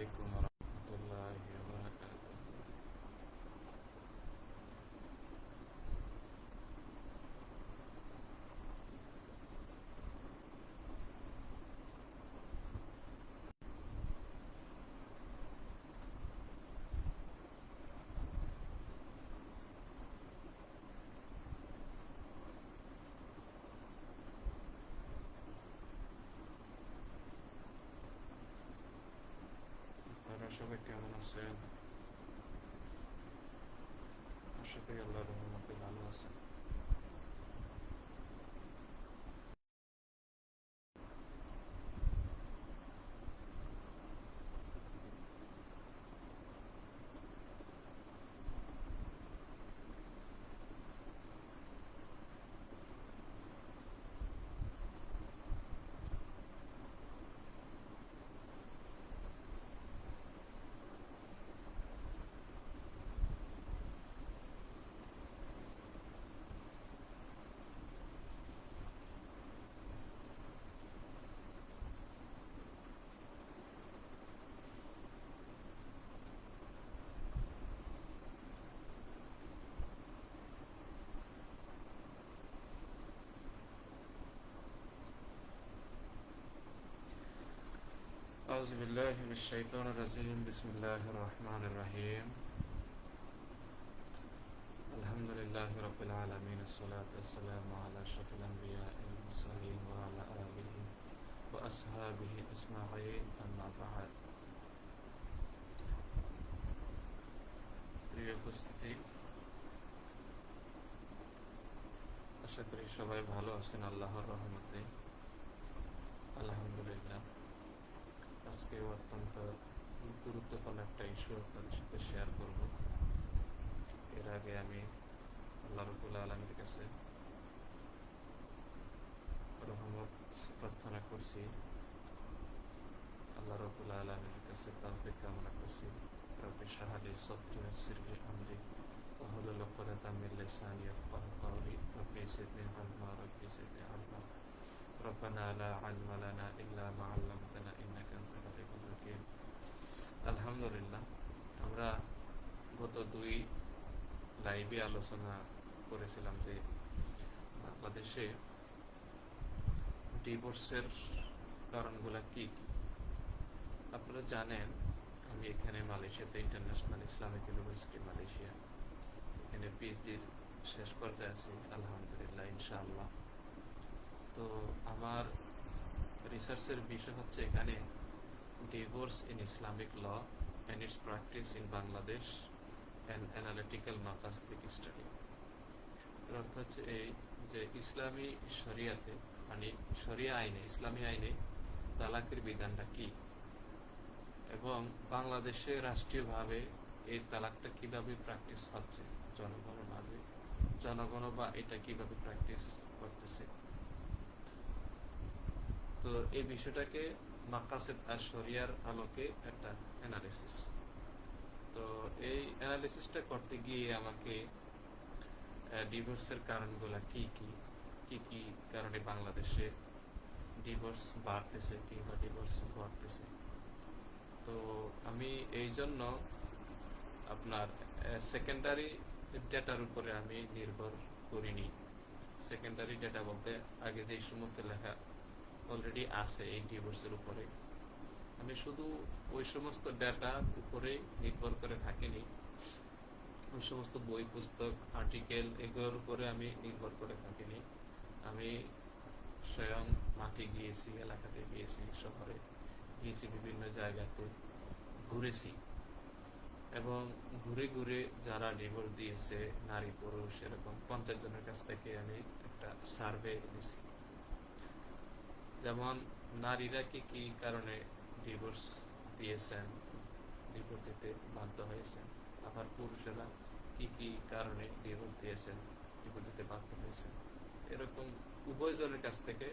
عليكم ورحمة الله وبركاته. আপনারা সবাই কেমন আছেন? আশা করি আল্লাহর রহমতে ভালো আছেন। أعوذ بالله من الشيطان الرجيم بسم الله الرحمن الرحيم الحمد لله رب العالمين الصلاة والسلام على أشرف الأنبياء والمرسلين وعلى آله وأصحابه أجمعين أما بعد প্রিয় উপস্থিতি, আশা করি সবাই ভালো আছেন আল্লাহর রহমতে। আলহামদুলিল্লাহ। আজকে অত্যন্ত গুরুত্বপূর্ণ একটা ইস্যু আপনাদের সাথে শেয়ার করব। এর আগে আমি আল্লাহ রাব্বুল আলামিনের কাছে রহমত প্রার্থনা করছি, আল্লাহ রাব্বুল আলামিনের কাছে তাওফীক কামনা করছি। রব্বি ইশরাহ লি সাদরি ওয়াইসির লি আমরি ওয়াহলুল উকদাতাম মিন লিসানি ইয়াফকাহু কওলি রব্বি জিদনি ইলমা রব্বি জিদনি ইলমা রব্বানা লা ইলমা লানা ইল্লা মা 'আল্লামতানা ইন্নাকা আনতাল আলিমুল হাকীম। আলহামদুলিল্লাহ, আমরা গত 2 লাইভে আলোচনা করেছিলাম যে বাংলাদেশে ডিভোর্সের কারণগুলো কি কি। আপনারা জানেন, আমি এখানে মালয়েশিয়াতে ইন্টারন্যাশনাল ইসলামিক ইউনিভার্সিটি মালয়েশিয়া, এখানে পিএইচডির শেষ পর্যায়ে আছি আলহামদুলিল্লাহ, ইনশাআল্লাহ। তো আমার রিসার্চের বিষয় হচ্ছে এখানে divorce in Islamic law and its practice in Bangladesh and analytical মাকাসদিক স্টাডি। এর অর্থ হচ্ছে এই যে ইসলামী শরিয়াতে, মানে শরিয়া আইনে, ইসলামী আইনে তালাকের বিধানটা কি, এবং বাংলাদেশে রাষ্ট্রীয়ভাবে এই তালাকটা কিভাবে প্র্যাকটিস হচ্ছে জনগণের মাঝে, জনগণ বা এটা কিভাবে প্র্যাকটিস করতেছে। তো এই বিষয়টাকে মাকাসিদ আশ-শরিয়ার আলোকে একটা অ্যানালিসিস। তো এই অ্যানালিসিসটা করতে গিয়ে আমাকে ডিভোর্সের কারণগুলো কি কি কি কি কারণে বাংলাদেশে ডিভোর্স বাড়তেছে কিংবা ডিভোর্স ঘটতেছে। তো আমি এই জন্য আপনার সেকেন্ডারি ডেটার উপরে আমি নির্ভর করিনি। সেকেন্ডারি ডেটা বলতে আগে যে সমস্ত লেখা অলরেডি আছে এই ডিভোর্সের উপরে, আমি শুধু ওই সমস্ত ডেটার উপরে নির্ভর করে থাকিনি। ওই সমস্ত বই, পুস্তক, আর্টিকেল এগুলোর উপরে আমি নির্ভর করে থাকিনি। আমি স্বয়ং মাঠে গিয়েছি, এলাকাতে গিয়েছি, শহরে গিয়েছি, বিভিন্ন জায়গাতে ঘুরেছি, এবং ঘুরে ঘুরে যারা ডিভোর্স দিয়েছে নারী পুরুষ এরকম 50 জনের কাছ থেকে আমি একটা সার্ভে দিয়েছি। যেমন নারীরা কি কি কারণে ডিভোর্স দিয়েছেন, ডিভোর্স দিতে বাধ্য হয়েছেন, আবার পুরুষেরা কি কি কারণে ডিভোর্স দিয়েছেন, ডিভোর্স দিতে বাধ্য হয়েছেন, এরকম উভয় জনের কাছ থেকে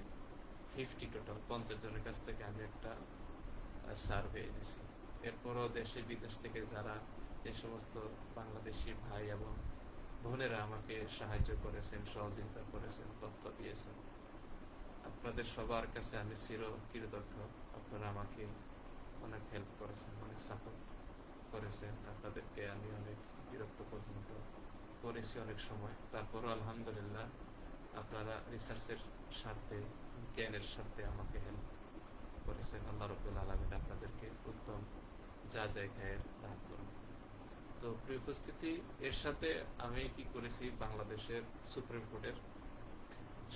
50 জনের কাছ থেকে আমি একটা সার্ভে দিয়েছি। এরপরও দেশে বিদেশ থেকে যারা যে সমস্ত বাংলাদেশি ভাই এবং বোনেরা আমাকে সাহায্য করেছেন, সহযোগিতা করেছেন, তথ্য দিয়েছেন, আপনাদের সবার কাছে আমি চিরকৃতজ্ঞ। আপনারা আমাকে অনেক হেল্প করেছেন, অনেক সাপোর্ট করেছেন। আপনাদেরকে আমি অনেক বিরক্ত পর্যন্ত করেছি অনেক সময়, তারপরও আলহামদুলিল্লাহ আপনারা রিসার্চের স্বার্থে, জ্ঞানের স্বার্থে আমাকে হেল্প করেছেন। আল্লাহ রাব্বুল আলামিন আপনাদেরকে উত্তম যা জায়গায় দান করুন। তো প্রিয় উপস্থিতি, এর সাথে আমি কি করেছি, বাংলাদেশের সুপ্রিম কোর্টের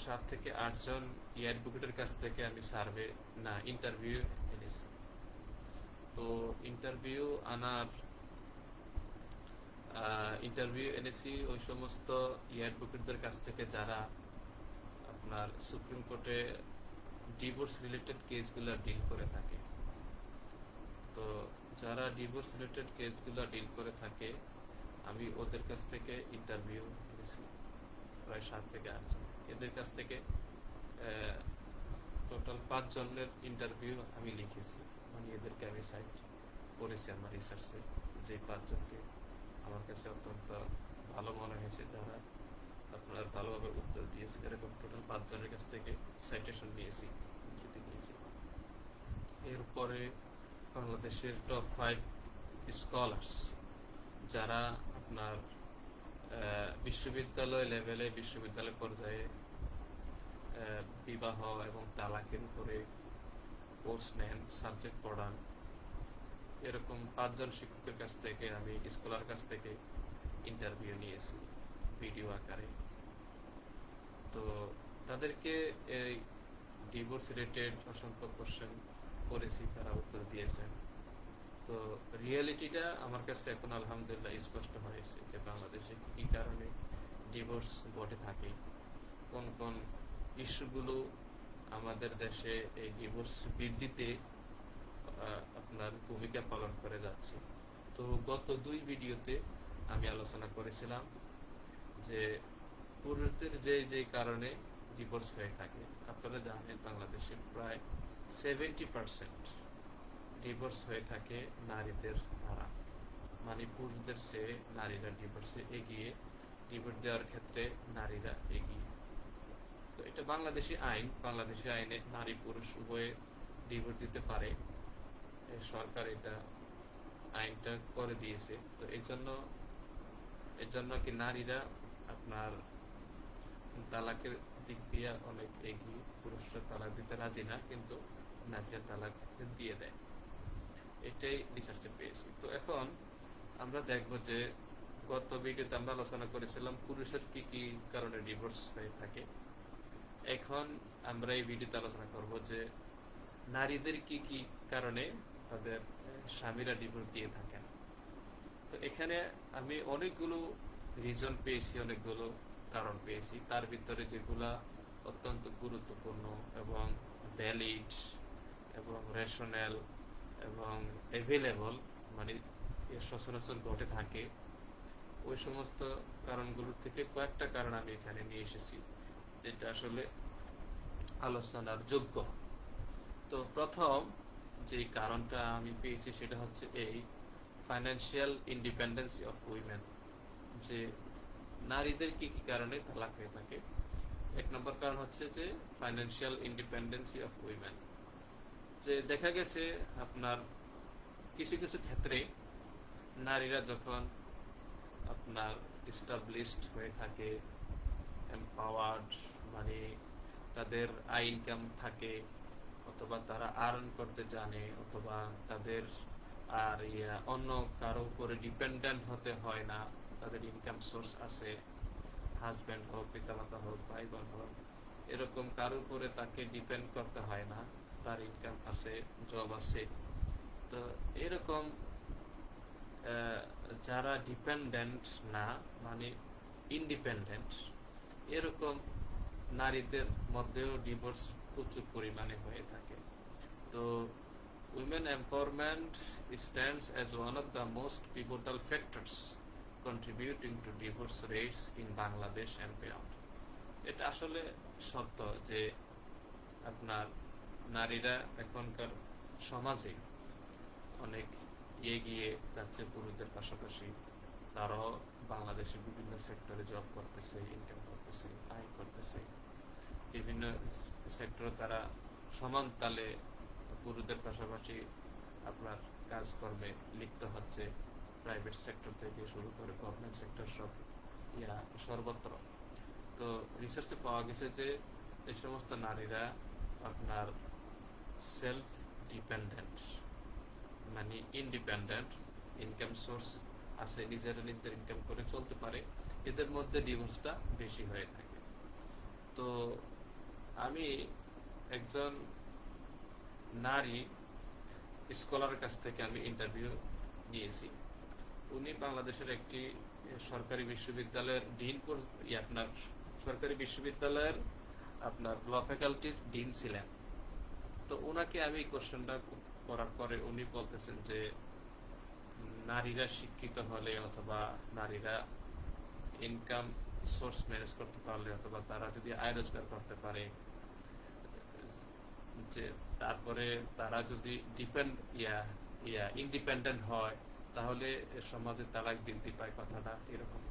7 থেকে 8 জন অ্যাডভোকেটের কাছ থেকে আমি ইন্টারভিউ এনেছি। তো ইন্টারভিউ এনেছি ওই সমস্ত অ্যাডভোকেটদের কাছ থেকে যারা আপনার সুপ্রিম কোর্টে ডিভোর্স রিলেটেড কেসগুলো ডিল করে থাকে। তো যারা ডিভোর্স রিলেটেড কেসগুলো ডিল করে থাকে, আমি ওদের কাছ থেকে ইন্টারভিউ নিয়েছি, প্রায় 7 থেকে 8 জন। এদের কাছ থেকে টোটাল 5 জনের ইন্টারভিউ আমি লিখেছি, মানে এদেরকে আমি সাইট করেছি আমার রিসার্চে, যে 5 জনকে আমার কাছে অত্যন্ত ভালো মনে হয়েছে, যারা আপনার ভালোভাবে উত্তর দিয়েছে। এরকম টোটাল 5 জনের কাছ থেকে সাইটেশন নিয়েছি, উদ্ধৃতি নিয়েছি। এরপরে বাংলাদেশের টপ 5 স্কলার্স, যারা আপনার বিশ্ববিদ্যালয় লেভেলে, বিশ্ববিদ্যালয় পর্যায়ে বিবাহ এবং তালাকের উপরে কোর্স নেন, সাবজেক্ট পড়ান, এরকম 5 জন শিক্ষকের কাছ থেকে, আমি স্কলার কাছ থেকে ইন্টারভিউ নিয়েছি ভিডিও আকারে। তো তাদেরকে এই ডিভোর্স রিলেটেড অসংখ্য কোশ্চেন করেছি, তারা উত্তর দিয়েছেন। তো রিয়েলিটিটা আমার কাছে এখন আলহামদুলিল্লাহ স্পষ্ট হয়েছে যে বাংলাদেশে কি কারণে ডিভোর্স ঘটে থাকে, কোন কোন ইস্যুগুলো আমাদের দেশে এই ডিভোর্স বৃদ্ধিতে আপনার ভূমিকা পালন করে যাচ্ছে। তো গত 2 ভিডিওতে আমি আলোচনা করেছিলাম যে পুরুষদের যে কারণে ডিভোর্স হয়ে থাকে। আপনারা জানেন বাংলাদেশে প্রায় 70% ডিভোর্স হয়ে থাকে নারীদের দ্বারা, মানে পুরুষদের চেয়ে নারীরা ডিভোর্সে এগিয়ে, ডিভোর্স দেওয়ার ক্ষেত্রে নারীরা এগিয়ে। তো এটা বাংলাদেশি আইন, বাংলাদেশি আইনে নারী পুরুষ উভয়ে ডিভোর্স দিতে পারে, সরকার এটা আইনটা করে দিয়েছে। তো এর জন্য কি নারীরা আপনার তালাকের দিক দিয়ে অনেক এগিয়ে, পুরুষরা তালাক দিতে রাজি না, কিন্তু নারীরা তালাক দিয়ে দেয়, এটাই রিসার্চে পেয়েছি। তো এখন আমরা দেখব যে গত ভিডিওতে আমরা আলোচনা করেছিলাম পুরুষের কি কি কারণে ডিভোর্স হয়ে থাকে। এখন আমরা এই ভিডিওতে আলোচনা করব যে নারীদের কি কি কারণে তাদের স্বামীরা ডিভোর্স দিয়ে থাকেন। তো এখানে আমি অনেকগুলো রিজন পেয়েছি, অনেকগুলো কারণ পেয়েছি। তার ভিতরে যেগুলা অত্যন্ত গুরুত্বপূর্ণ এবং ভ্যালিড এবং রেশনাল এবং অ্যাভেলেবল, মানে সচরাচর ঘটে থাকে, ওই সমস্ত কারণগুলোর থেকে কয়েকটা কারণ আমি এখানে নিয়ে এসেছি যেটা আসলে আলোচনার যোগ্য। তো প্রথম যে কারণটা আমি পেয়েছি সেটা হচ্ছে এই ফাইন্যান্সিয়াল ইন্ডিপেন্ডেন্সি অফ উইমেন, যে নারীদের কি কি কারণে তালাক হয়ে থাকে। 1 নম্বর কারণ হচ্ছে যে ফাইন্যান্সিয়াল ইন্ডিপেন্ডেন্সি অফ উইমেন, যে দেখা গেছে আপনার কিছু কিছু ক্ষেত্রে নারীরা যখন আপনার এস্টাবলিশড হয়ে থাকে, এম্পাওয়ার্ড, মানে তাদের আয় ইনকাম থাকে, অথবা তারা আর্ন করতে জানে, অথবা তাদের আর অন্য কারো উপরে ডিপেন্ডেন্ট হতে হয় না, তাদের ইনকাম সোর্স আছে, হাজব্যান্ড হোক, পিতামাতা হোক, ভাই বোন হোক, এরকম কারোর উপরে তাকে ডিপেন্ড করতে হয় না, তার ইনকাম আছে, জব আছে। তো এরকম যারা ডিপেন্ডেন্ট না, মানে ইন্ডিপেন্ডেন্ট, এরকম নারীদের মধ্যেও ডিভোর্স প্রচুর পরিমাণে হয়ে থাকে। তো women empowerment stands as one of the most pivotal factors contributing to divorce rates in Bangladesh and beyond. এটা আসলে সত্য যে আপনার নারীরা এখনকার সমাজে অনেক এগিয়ে যাচ্ছে পুরুষদের পাশাপাশি। তারাও বাংলাদেশে বিভিন্ন সেক্টরে জব করতেছে, ইনকাম করতেছে, আয় করতেছে, বিভিন্ন সেক্টরে তারা সমান তালে পুরুষদের পাশাপাশি আপনার কাজকর্মে লিপ্ত হচ্ছে, প্রাইভেট সেক্টর থেকে শুরু করে গভর্নমেন্ট সেক্টর সব সর্বত্র। তো রিসার্চে পাওয়া গেছে যে এই সমস্ত নারীরা আপনার সেলফ ডিপেন্ডেন্ট, মানে ইন্ডিপেন্ডেন্ট, ইনকাম সোর্স আছে, নিজেরা নিজেদের ইনকাম করে চলতে পারে, এদের মধ্যে ডিভোর্সটা বেশি হয়ে থাকে। তো আমি একজন নারী স্কলারের কাছ থেকে আমি ইন্টারভিউ নিয়েছি। উনি বাংলাদেশের একটি সরকারি বিশ্ববিদ্যালয়ের ডিন, আপনার সরকারি বিশ্ববিদ্যালয়ের আপনার ল ফ্যাকাল্টির ডিন ছিলেন। তো ওনাকে আমি কোশ্চেনটা করার পরে উনি বলতেছেন যে নারীরা শিক্ষিত হলে অথবা নারীরা ইনকাম সোর্স ম্যানেজ করতে পারলে অথবা তারা যদি আয় রোজগার করতে পারে, যে তারপরে তারা যদি ইন্ডিপেন্ডেন্ট হয়, তাহলে সমাজে তালাক বৃদ্ধি পায়, কথাটা এরকম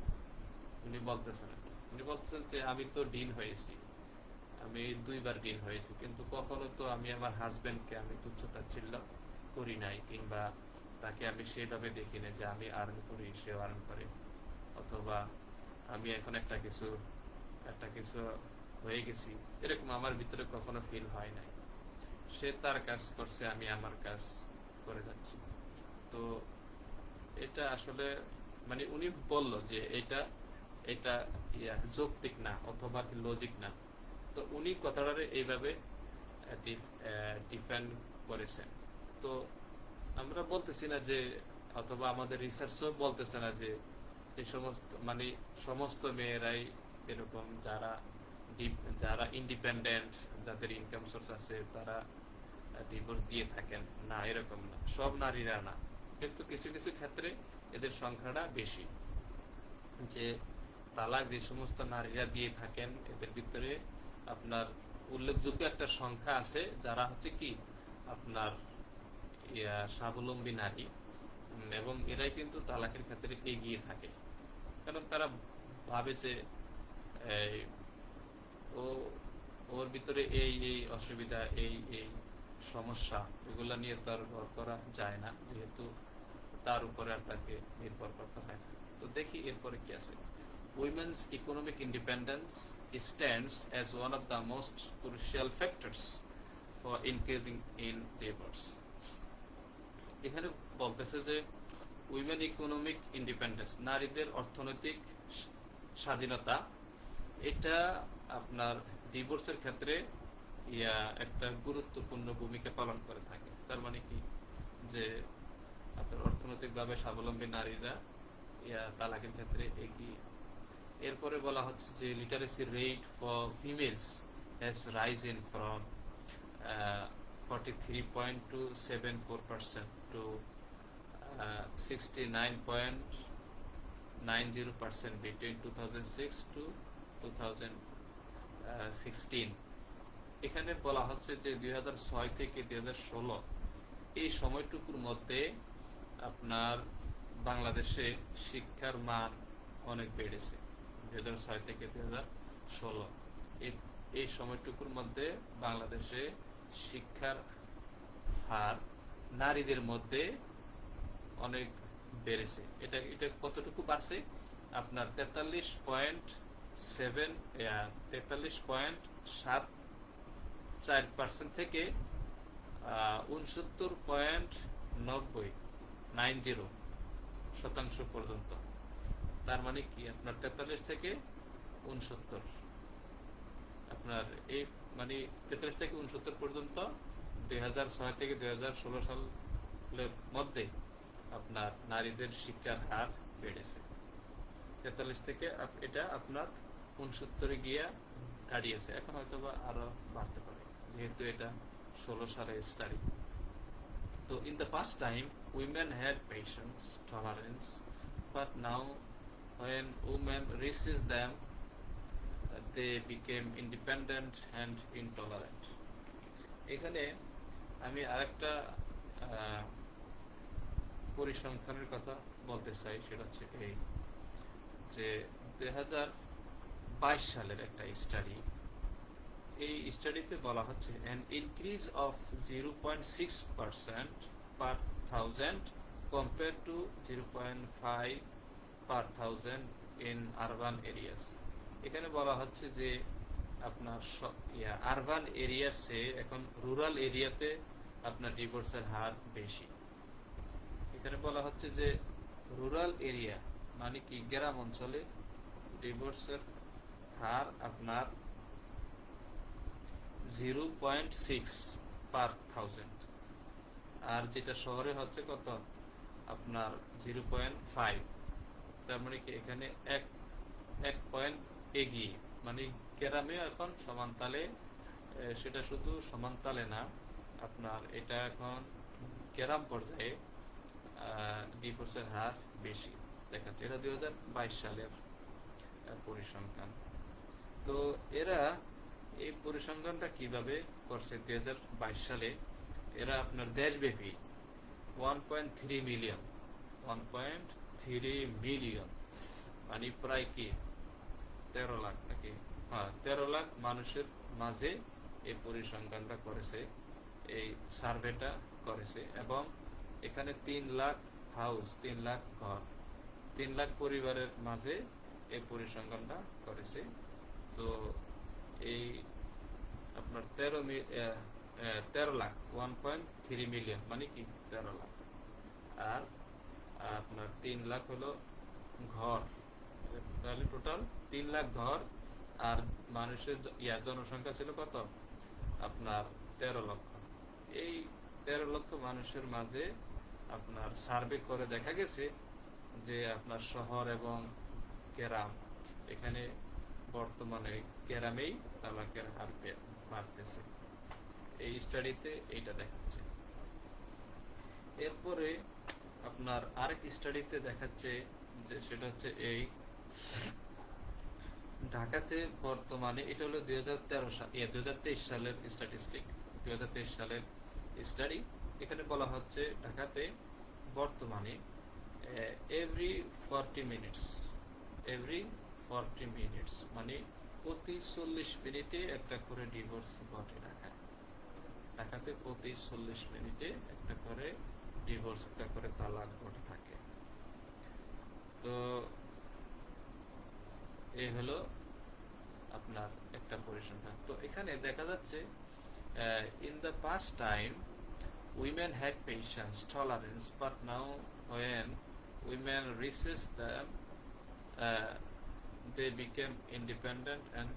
উনি বলতেছেন। উনি বলতেছেন যে আমি তো ডিন হয়েছি, আমি 2 বার ডিন হয়েছি, কিন্তু কখনো তো আমি আমার হাজবেন্ডকে আমি তুচ্ছ-তাচ্ছিল্য করি নাই, কিংবা তাকে আমি সেইভাবে দেখি না যে আমি আর্ন করি সেও আর্ন করে, অথবা আমি এখন একটা কিছু হয়ে গেছি, এরকম আমার ভিতরে কখনো ফিল হয় নাই। সে তার কাজ করছে, আমি আমার কাজ করে যাচ্ছি। তো এটা আসলে মানে উনি বলল যে এটা এটা যৌক্তিক না অথবা লজিক না। তো উনি কথাটারে এইভাবে ডিফেন্ড করেছেন। তো আমরা বলতেছি না যে, অথবা আমাদের রিসার্চও বলতেছে না যে এই সমস্ত মানে সমস্ত মেয়েরাই এরকম, যারা ইন্ডিপেন্ডেন্ট, যাদের ইনকাম সোর্স আছে, তারা ডিভোর্স দিয়ে থাকেন না, এরকম না, সব নারীরা না, কিন্তু কিছু কিছু ক্ষেত্রে এদের সংখ্যাটা বেশি। যে তালাক যে সমস্ত নারীরা দিয়ে থাকেন, এদের ভিতরে আপনার উল্লেখযোগ্য একটা সংখ্যা আছে যারা হচ্ছে কি আপনার স্বাবলম্বী নারী, এবং এরাই কিন্তু তালাকের ক্ষেত্রে এগিয়ে থাকে। কারণ তারা ভাবে যে ওর ভিতরে এই এই অসুবিধা, এই এই সমস্যা, এগুলা নিয়ে তো আর ঘর করা যায় না, যেহেতু তার উপরে আর তাকে নির্ভর করতে হয় না। তো দেখি এরপরে কি আছে। Women's economic independence stands as one of the most crucial factors for increasing in divorce. এখানে বলতেছে যে উইমেন ইকোনমিক ইন্ডিপেন্ডেন্স, নারীদের অর্থনৈতিক স্বাধীনতা, এটা আপনার ডিভোর্সের ক্ষেত্রে একটা গুরুত্বপূর্ণ ভূমিকা পালন করে থাকে। তার মানে কি, যে আপনার অর্থনৈতিকভাবে স্বাবলম্বী নারীরা তালাকের ক্ষেত্রে এগিয়ে। এরপরে বলা হচ্ছে যে literacy rate for females has Ryzen from 43.274% to 69.90% between 2006 to 2016। এখানে বলা হচ্ছে যে 2006 থেকে 2016 এই সময়টুকুর মধ্যে আপনার বাংলাদেশে শিক্ষার মান অনেক বেড়েছে। 2006 থেকে 2016 এই সময়টুকুর মধ্যে বাংলাদেশে শিক্ষার হার নারীদের মধ্যে অনেক বেড়েছে। এটা কতটুকু বাড়ছে? আপনার 43.74% থেকে 69.90% পর্যন্ত। তার মানে কি, আপনার 43 থেকে 69, আপনার এই মানে 43 থেকে 69 পর্যন্ত 2006 থেকে 2016 সালের মধ্যে আপনার নারীদের শিক্ষার হার বেড়েছে। 43 থেকে এটা আপনার 69 গিয়ে দাঁড়িয়েছে। এখন হয়তো বা আরো বাড়তে পারে, যেহেতু এটা 16 সালের স্টাডি। তো in the past time women had patience, tolerance, but now when women resist them, they became independent and intolerant. এখানে আমি আরেকটা পরিসংখ্যানের কথা বলতে চাই, সেটা হচ্ছে এই যে 2022 সালের একটা স্টাডি। এই স্টাডিতে বলা হচ্ছে an increase of 0.6% per thousand compared to 0.5 per thousand in urban areas. এখানে বলা হচ্ছে যে আপনার আরবান এরিয়ার চেয়ে এখন রুরাল এরিয়াতে আপনার ডিভোর্সের হার বেশি। এখানে বলা হচ্ছে যে রুরাল এরিয়া মানে কি গ্রাম অঞ্চলে ডিভোর্সের হার আপনার 0.6 পার থাউজেন্ড, আর যেটা শহরে হচ্ছে কত আপনার 0.5। তার মানে কি এখানে এক পয়েন্ট এগিয়ে, মানে গ্রামে এখন সমান তালে, সেটা শুধু সমান তালে না, আপনার এটা এখন গ্রাম পর্যায়ে ডিভোর্সের হার বেশি দেখাচ্ছে। এটা 2022 সালের পরিসংখ্যান। তো এরা এই পরিসংখ্যানটা কিভাবে করছে 2022 সালে, এরা আপনার দেশব্যাপী 1.3 মিলিয়ন মানে প্রায় কি 13 লাখ নাকি, হ্যাঁ 13 লাখ মানুষের মাঝে এই পরিসংখ্যানটা করেছে, এই সার্ভেটা করেছে। এবং এখানে 3 লাখ হাউস, 3 লাখ ঘর, 3 লাখ পরিবারের মাঝে এই পরিসংখ্যানটা করেছে। তো এই আপনার 13 লাখ 1.3 মিলিয়ন মানে কি 13 লাখ, আর আপনার 3 লাখ হলো ঘর, তাহলে টোটাল 3 লাখ ঘর। আর মানুষের জনসংখ্যা ছিল কত আপনার 13 লক্ষ। এই 13 লক্ষ মানুষের মাঝে আপনার সার্ভে করে দেখা গেছে যে আপনার শহর এবং গ্রাম, এখানে বর্তমানে গ্রামেই তালাকের হার বাড়তেছে। এই স্টাডিতে এইটা দেখাচ্ছে। এরপরে আপনার আরেক স্টাডিতে দেখাচ্ছে যে সেটা হচ্ছে এই ঢাকাতে বর্তমানে, এটা হলো 2023 সালের স্ট্যাটিস্টিক, 2023 সালের স্টাডি। এখানে বলা হচ্ছে ঢাকাতে বর্তমানে এভরি 40 মিনিটস মানে প্রতি 40 মিনিটে একটা করে ডিভোর্স ঘটে ঢাকাতে প্রতি 40 মিনিটে একটা করে ডিভোর্স, একটা করে তালাক ঘটে থাকে। তো এই হলো আপনার একটা পরিসংখ্যান। তো এখানে দেখা যাচ্ছে in the past time women had patience, tolerance, but now when women resist them they became independent and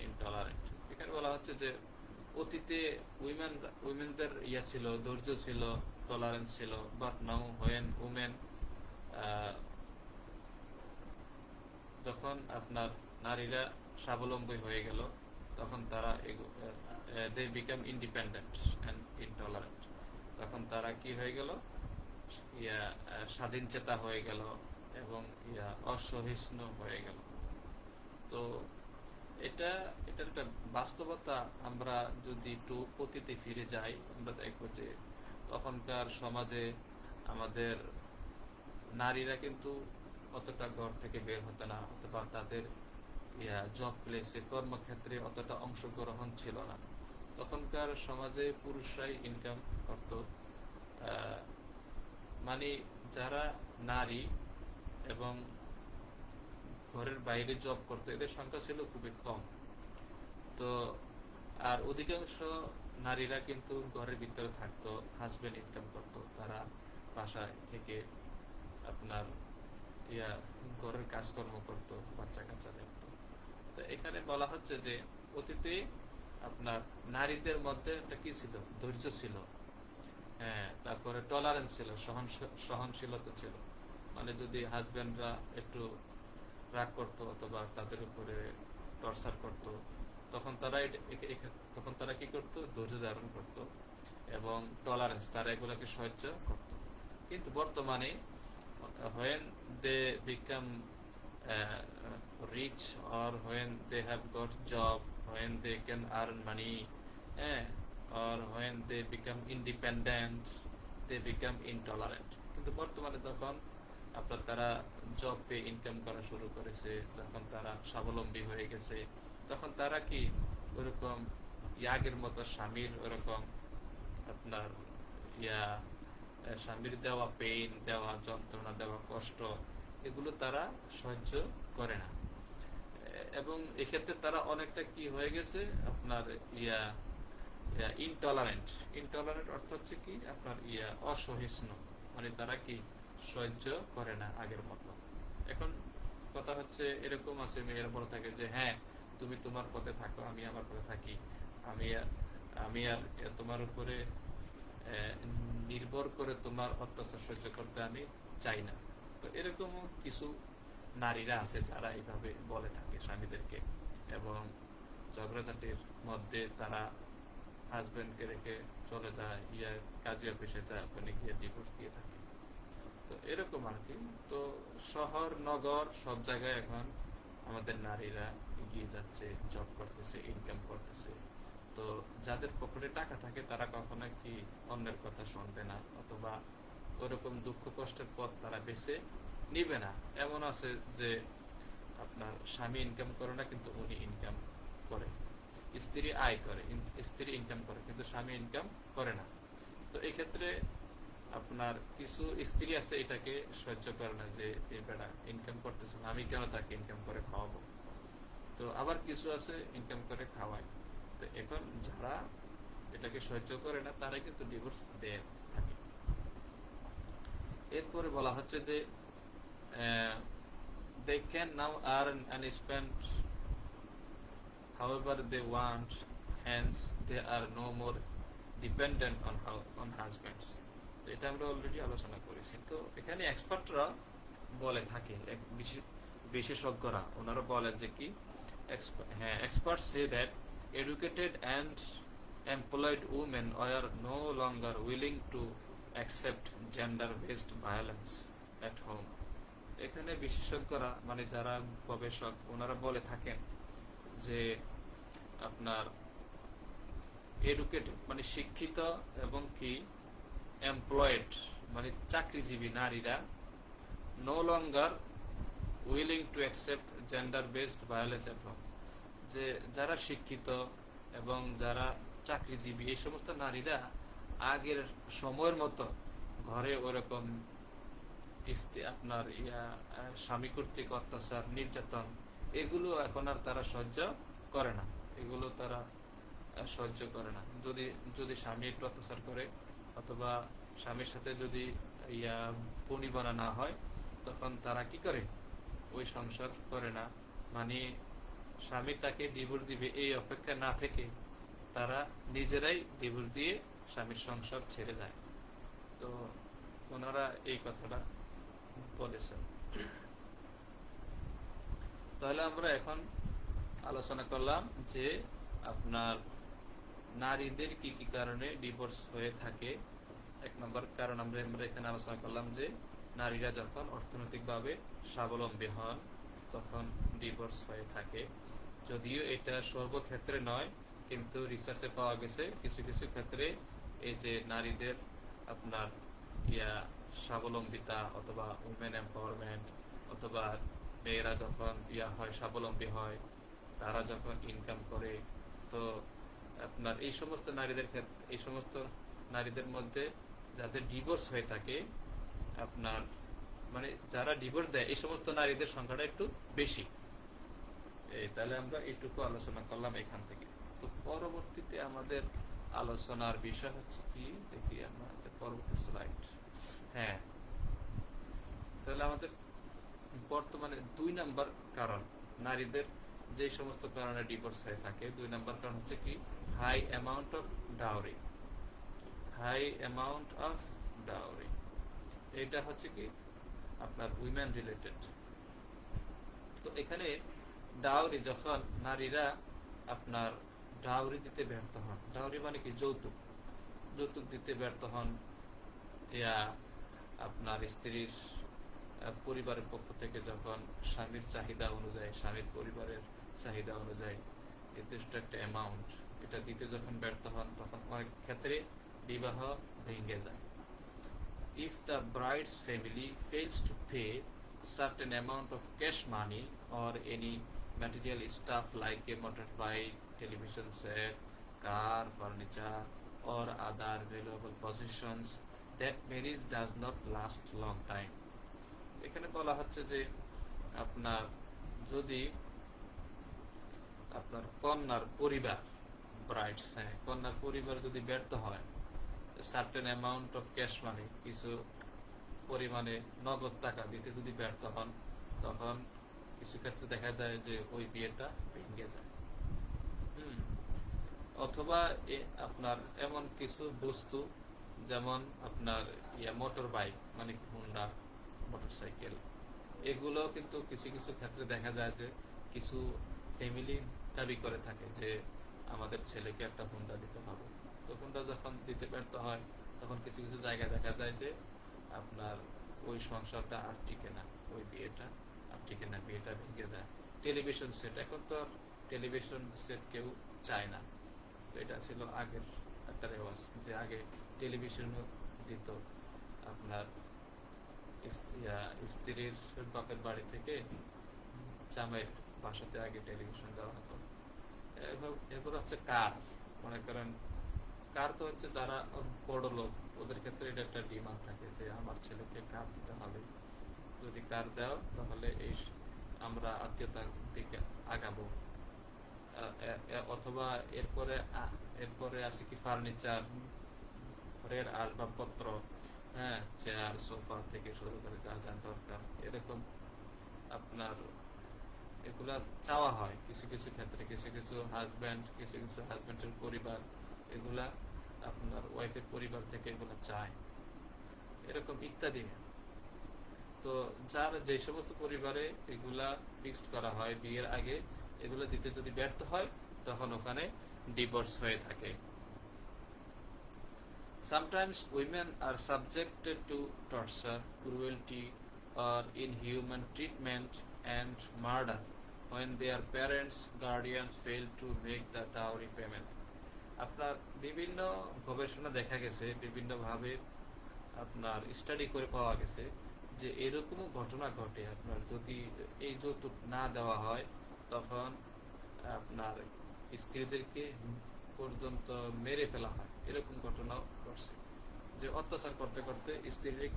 intolerant. এখানে বলা হচ্ছে যে অতীতে উইমেনদের ছিল, ধৈর্য ছিল, টলারেন্স ছিল, বাট নাও when women যখন আপনার নারীরা স্বাবলম্বী হয়ে গেল, তখন তারা they become independent and intolerant, তখন তারা কি হয়ে গেল, স্বাধীন চেতা হয়ে গেল এবং অসহিষ্ণু হয়ে গেল। তো এটার একটা বাস্তবতা। আমরা যদি একটু অতীতে ফিরে যাই, আমরা দেখবো যে তখনকার সমাজে আমাদের নারীরা কিন্তু অতটা ঘর থেকে বের হতো না, অথবা তাদের জব প্লেসে, কর্মক্ষেত্রে অতটা অংশগ্রহণ ছিল না। তখনকার সমাজে পুরুষরাই ইনকাম করত, মানে যারা নারী এবং ঘরের বাইরে জব করতো এদের সংখ্যা ছিল খুবই কম। তো আর অধিকাংশ নারীরা কিন্তু ঘরের ভিতরে থাকতো, হাজবেন্ড ইনকাম করতো, তারা বাসায় থেকে আপনার ঘরের কাজকর্ম করতো, বাচ্চা কাচ্চা দেখতো। তো এখানে বলা হচ্ছে যে অতীতে আপনার নারীদের মধ্যে একটা কি ছিল, ধৈর্য ছিল, হ্যাঁ, তারপরে টলারেন্স ছিল, সহনশীলতা ছিল। মানে যদি হাজবেন্ডরা একটু রাগ করতো অথবা তাদের উপরে টর্চার করতো, তখন তারা কি করতো, ধৈর্য ধারণ করতো এবং টলারেন্স, তারা এগুলোকে সহ্য করতো। কিন্তু বর্তমানে when they become rich or when they have got job, when they can earn money, or when they become independent, they become intolerant. কিন্তু বর্তমানে তখন আপনার তারা জব পেয়ে ইনকাম করা শুরু করেছে, যখন তারা স্বাবলম্বী হয়ে গেছে, তখন তারা কি ওরকম আগের মতো স্বামীর ওরকম আপনার স্বামীর দেওয়া পেইন দেওয়া, যন্ত্রণা দেওয়া, কষ্ট, এগুলো তারা সহ্য করে না। এবং এক্ষেত্রে তারা অনেকটা কি হয়ে গেছে আপনার ইনটলারেন্ট। ইনটলারেন্ট অর্থ হচ্ছে কি আপনার অসহিষ্ণু, মানে তারা কি সহ্য করে না আগের মতো। এখন কথা হচ্ছে এরকম আছে, মেয়েরা বলে থাকে যে হ্যাঁ তুমি তোমার পথে থাকো, আমি আমার পথে থাকি, আমি আমি আর তোমার উপরে নির্ভর করে তোমার অত্যাচার সহ্য করতে আমি চাই না। তো এরকমও কিছু নারীরা আছে যারা এইভাবে বলে থাকে স্বামীদেরকে, এবং ঝগড়াঝাটির মধ্যে তারা হাজবেন্ডকে রেখে চলে যায়, কাজী অফিসে যায়, ওখানে গিয়ে ডিভোর্স দিয়ে থাকে। তো এরকম আর কি। তো শহর নগর সব জায়গায় এখন আমাদের নারীরা এগিয়ে যাচ্ছে, জব করতেছে, ইনকাম করতেছে। তো যাদের পকেটে টাকা থাকে তারা কখনো কি অন্যের কথা শুনবে না, অথবা ওরকম দুঃখ কষ্টের পথ তারা বেছে নিবে না। এমন আছে যে আপনার স্বামী ইনকাম করে না কিন্তু উনি ইনকাম করে, স্ত্রী আয় করে, স্ত্রী ইনকাম করে কিন্তু স্বামী ইনকাম করে না। তো এই ক্ষেত্রে আপনার কিছু স্ত্রী আছে এটাকে সহ্য করে না যে এই বেটা ইনকাম করতেছে না, আমি কেন তাকে ইনকাম করে খাওয়াবো। তো আবার কিছু আছে ইনকাম করে খাওয়ায়। তো এখন যারা এটাকে সহ্য করে না তারাই কিন্তু ডিভোর্স দেয় থাকে। এরপরে বলা হচ্ছে যে they can now earn and spend however they want, hence they are no more dependent on husbands. তো এটা আমরা অলরেডি আলোচনা করেছি। তো এখানে এক্সপার্টরা বলে থাকে, বিশেষজ্ঞরা ওনারা বলেন যে কি হ্যাঁ, experts say that educated and employed women are no longer willing to accept gender-based violence at home. এখানে বিশেষজ্ঞরা মানে যারা গবেষক ওনারা বলে থাকেন যে আপনার এডুকেটেড মানে শিক্ষিত এবং কি এমপ্লয়েড মানে চাকরিজীবী নারীরা no longer willing to accept gender based violence at home. যে যারা শিক্ষিত এবং যারা চাকরিজীবী এই সমস্ত নারীরা আগের সময়ের মতো ঘরে ওরকম আপনার স্বামী কর্তৃক অত্যাচার, নির্যাতন এগুলো এখন আর তারা সহ্য করে না। এগুলো তারা সহ্য করে না। যদি যদি স্বামী একটু অত্যাচার করে অথবা স্বামীর সাথে যদি পরিবানা না হয় তখন তারা কি করে, ওই সংসার করে না। মানে স্বামী তাকে ডিভোর্স দিবে এই অপেক্ষা না থেকে তারা নিজেরাই ডিভোর্স দিয়ে স্বামীর সংসার ছেড়ে যায়। তো ওনারা এই কথাটা বলেছেন। তাহলে আমরা এখন আলোচনা করলাম যে আপনার নারীদের কি কি কারণে ডিভোর্স হয়ে থাকে। এক নম্বর কারণ আমরা এখানে আলোচনা করলাম যে নারীরা যখন অর্থনৈতিকভাবে স্বাবলম্বী হন তখন ডিভোর্স হয়ে থাকে। যদিও এটা সর্বক্ষেত্রে নয়, কিন্তু রিসার্চে পাওয়া গেছে কিছু কিছু ক্ষেত্রে এই যে নারীদের আপনার স্বাবলম্বিতা অথবা উমেন এম্পাওয়ারমেন্ট অথবা মেয়েরা যখন হয় স্বাবলম্বী হয়, তারা যখন ইনকাম করে, তো আপনার এই সমস্ত নারীদের ক্ষেত্রে এই সমস্ত নারীদের মধ্যে যাদের ডিভোর্স হয়ে থাকে আপনার মানে যারা ডিভোর্স দেয় এই সমস্ত নারীদের সংখ্যাটা একটু বেশি। তাহলে আমরা এইটুকু আলোচনা করলাম এখান থেকে। তো পরবর্তীতে আমাদের আলোচনার বিষয় হচ্ছে কি দেখি আমাদের পরবর্তী স্লাইড। হ্যাঁ, তাহলে আমাদের বর্তমানে 2 নাম্বার কারণ নারীদের যে সমস্ত কারণে ডিভোর্স হয়ে থাকে, 2 নাম্বার কারণ হচ্ছে কি high amount of dowry. High amount of dowry এটা হচ্ছে কি আপনার উইমেন রিলেটেড। তো এখানে ডাউরি যখন নারীরা আপনার ডাউরি দিতে ব্যর্থ হন, ডাউরি মানে কি যৌতুক, যৌতুক দিতে ব্যর্থ হন, আপনার স্ত্রীর পরিবারের পক্ষ থেকে যখন স্বামীর চাহিদা অনুযায়ী, স্বামীর পরিবারের চাহিদা অনুযায়ী নির্দিষ্ট একটা অ্যামাউন্ট এটা দিতে যখন ব্যর্থ হন তখন অনেক ক্ষেত্রে বিবাহ ভেঙে যায়। If the bride's family fails to pay certain amount of cash money or any material stuff like a motorbike, television set, car, furniture or other valuable possessions, that marriage does not last long time. এখানে বলা হচ্ছে যে আপনার যদি আপনার কন্যার পরিবার brides, হ্যাঁ, কন্যার পরিবার যদি ব্যর্থ হয় সার্টেন অ্যামাউন্ট অফ ক্যাশ মানি, কিছু পরিমাণে নগদ টাকা দিতে যদি ব্যর্থ হন, তখন কিছু ক্ষেত্রে দেখা যায় যে ওই বিয়েটা ভেঙে যায়। হুম। অথবা আপনার এমন কিছু বস্তু, যেমন আপনার মোটর বাইক মানে হুন্ডা মোটরসাইকেল, এগুলো কিন্তু কিছু কিছু ক্ষেত্রে দেখা যায় যে কিছু ফ্যামিলি দাবি করে থাকে যে আমাদের ছেলেকে একটা হুন্ডা দিতে হবে। তো হুন্ডা যখন দিতে ব্যর্থ হয়, তখন কিছু কিছু জায়গায় দেখা যায় যে আপনার ওই সংসারটা আর টিকে না, ওই বিয়েটা আর টিকে না, বিয়েটা ভেঙে যায়। টেলিভিশন সেট, এখন তো আর টেলিভিশন সেট কেউ চায় না। তো এটা ছিল আগের একটা রেওয়াজ, যে আগে টেলিভিশন দিত আপনার স্ত্রীর বাপের বাড়ি থেকে জামাইয়ের বাসাতে আগে টেলিভিশন দেওয়া হতো। এরপর হচ্ছে কার, মনে করেন কার তো হচ্ছে যারা বড় লোক, ওদের ক্ষেত্রে এটা একটা ডিমান্ড থাকে যে আমার ছেলেকে কার দিতে হবে, যদি কার দাও তাহলে এই আমরা আত্মীয়তার দিকে আগাবো। অথবা এরপরে এরপরে আছে কি ফার্নিচার, ঘরের আসবাবপত্র, হ্যাঁ, চেয়ার সোফা থেকে শুরু করে যা যা দরকার, এরকম আপনার এগুলা চাওয়া হয় কিছু কিছু ক্ষেত্রে। কিছু কিছু হাজব্যান্ডের পরিবার এগুলা আপনার ওয়াইফের পরিবার থেকে এগুলা চায়, এরকম ইত্যাদি। তো যার যে সমস্ত পরিবারে এগুলা ফিক্সড করা হয় বিয়ের আগে, এগুলো দিতে যদি ব্যর্থ হয়, তখন ওখানে ডিভোর্স হয়ে থাকে। Sometimes women are subjected to torture, cruelty, or inhuman treatment and murder when their parents, guardians fail to make the dowry payment. আপনার বিভিন্ন গবেষণা দেখা গেছে, বিভিন্নভাবে আপনার স্টাডি করে পাওয়া গেছে যে এরকমও ঘটনা ঘটে। আপনার যদি এই যৌতুক না দেওয়া হয়, তখন আপনার স্ত্রীদেরকে পর্যন্ত মেরে ফেলা হয়, এরকম ঘটনাও ঘটছে। যে অত্যাচার করতে করতে স্ত্রীরা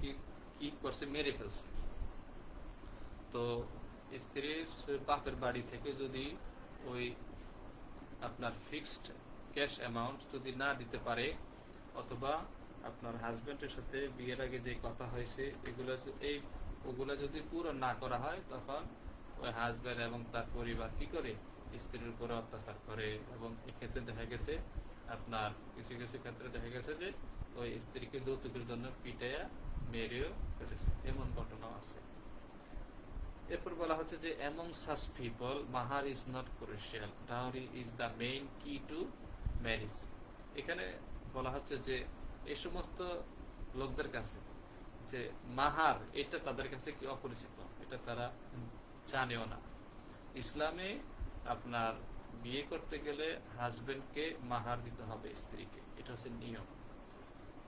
কি করছে, মেরে ফেলছে। তো স্ত্রীর বাপের বাড়ি থেকে যদি ওই আপনার ফিক্সড ক্যাশ অ্যামাউন্ট যদি না দিতে পারে, অথবা আপনার হাজবেন্ডের সাথে বিয়ের আগে যে কথা হয়েছে ওগুলা যদি পুরো না করা হয়, তখন ওই হাজবেন্ড এবং তার পরিবার কি করে, স্ত্রীর উপরে অত্যাচার করে। এবং এক্ষেত্রে দেখা গেছে আপনার কিছু কিছু ক্ষেত্রে দেখা গেছে যে ওই স্ত্রীকে যৌতুকের জন্য পিটাইয়া মেরেও ফেলেছে, এমন ঘটনাও আছে। এরপর বলা হচ্ছে যে among such people mahar is not crucial, dowry is the main key to marriage. এখানে বলা হচ্ছে যে এই সমস্ত লোকদের কাছে যে মাহার, এটা তাদের কাছে কি অপরিচিত, এটা তারা জানেও না। ইসলামে আপনার বিয়ে করতে গেলে হাজবেন্ডকে মাহার দিতে হবে স্ত্রীকে, এটা হচ্ছে নিয়ম।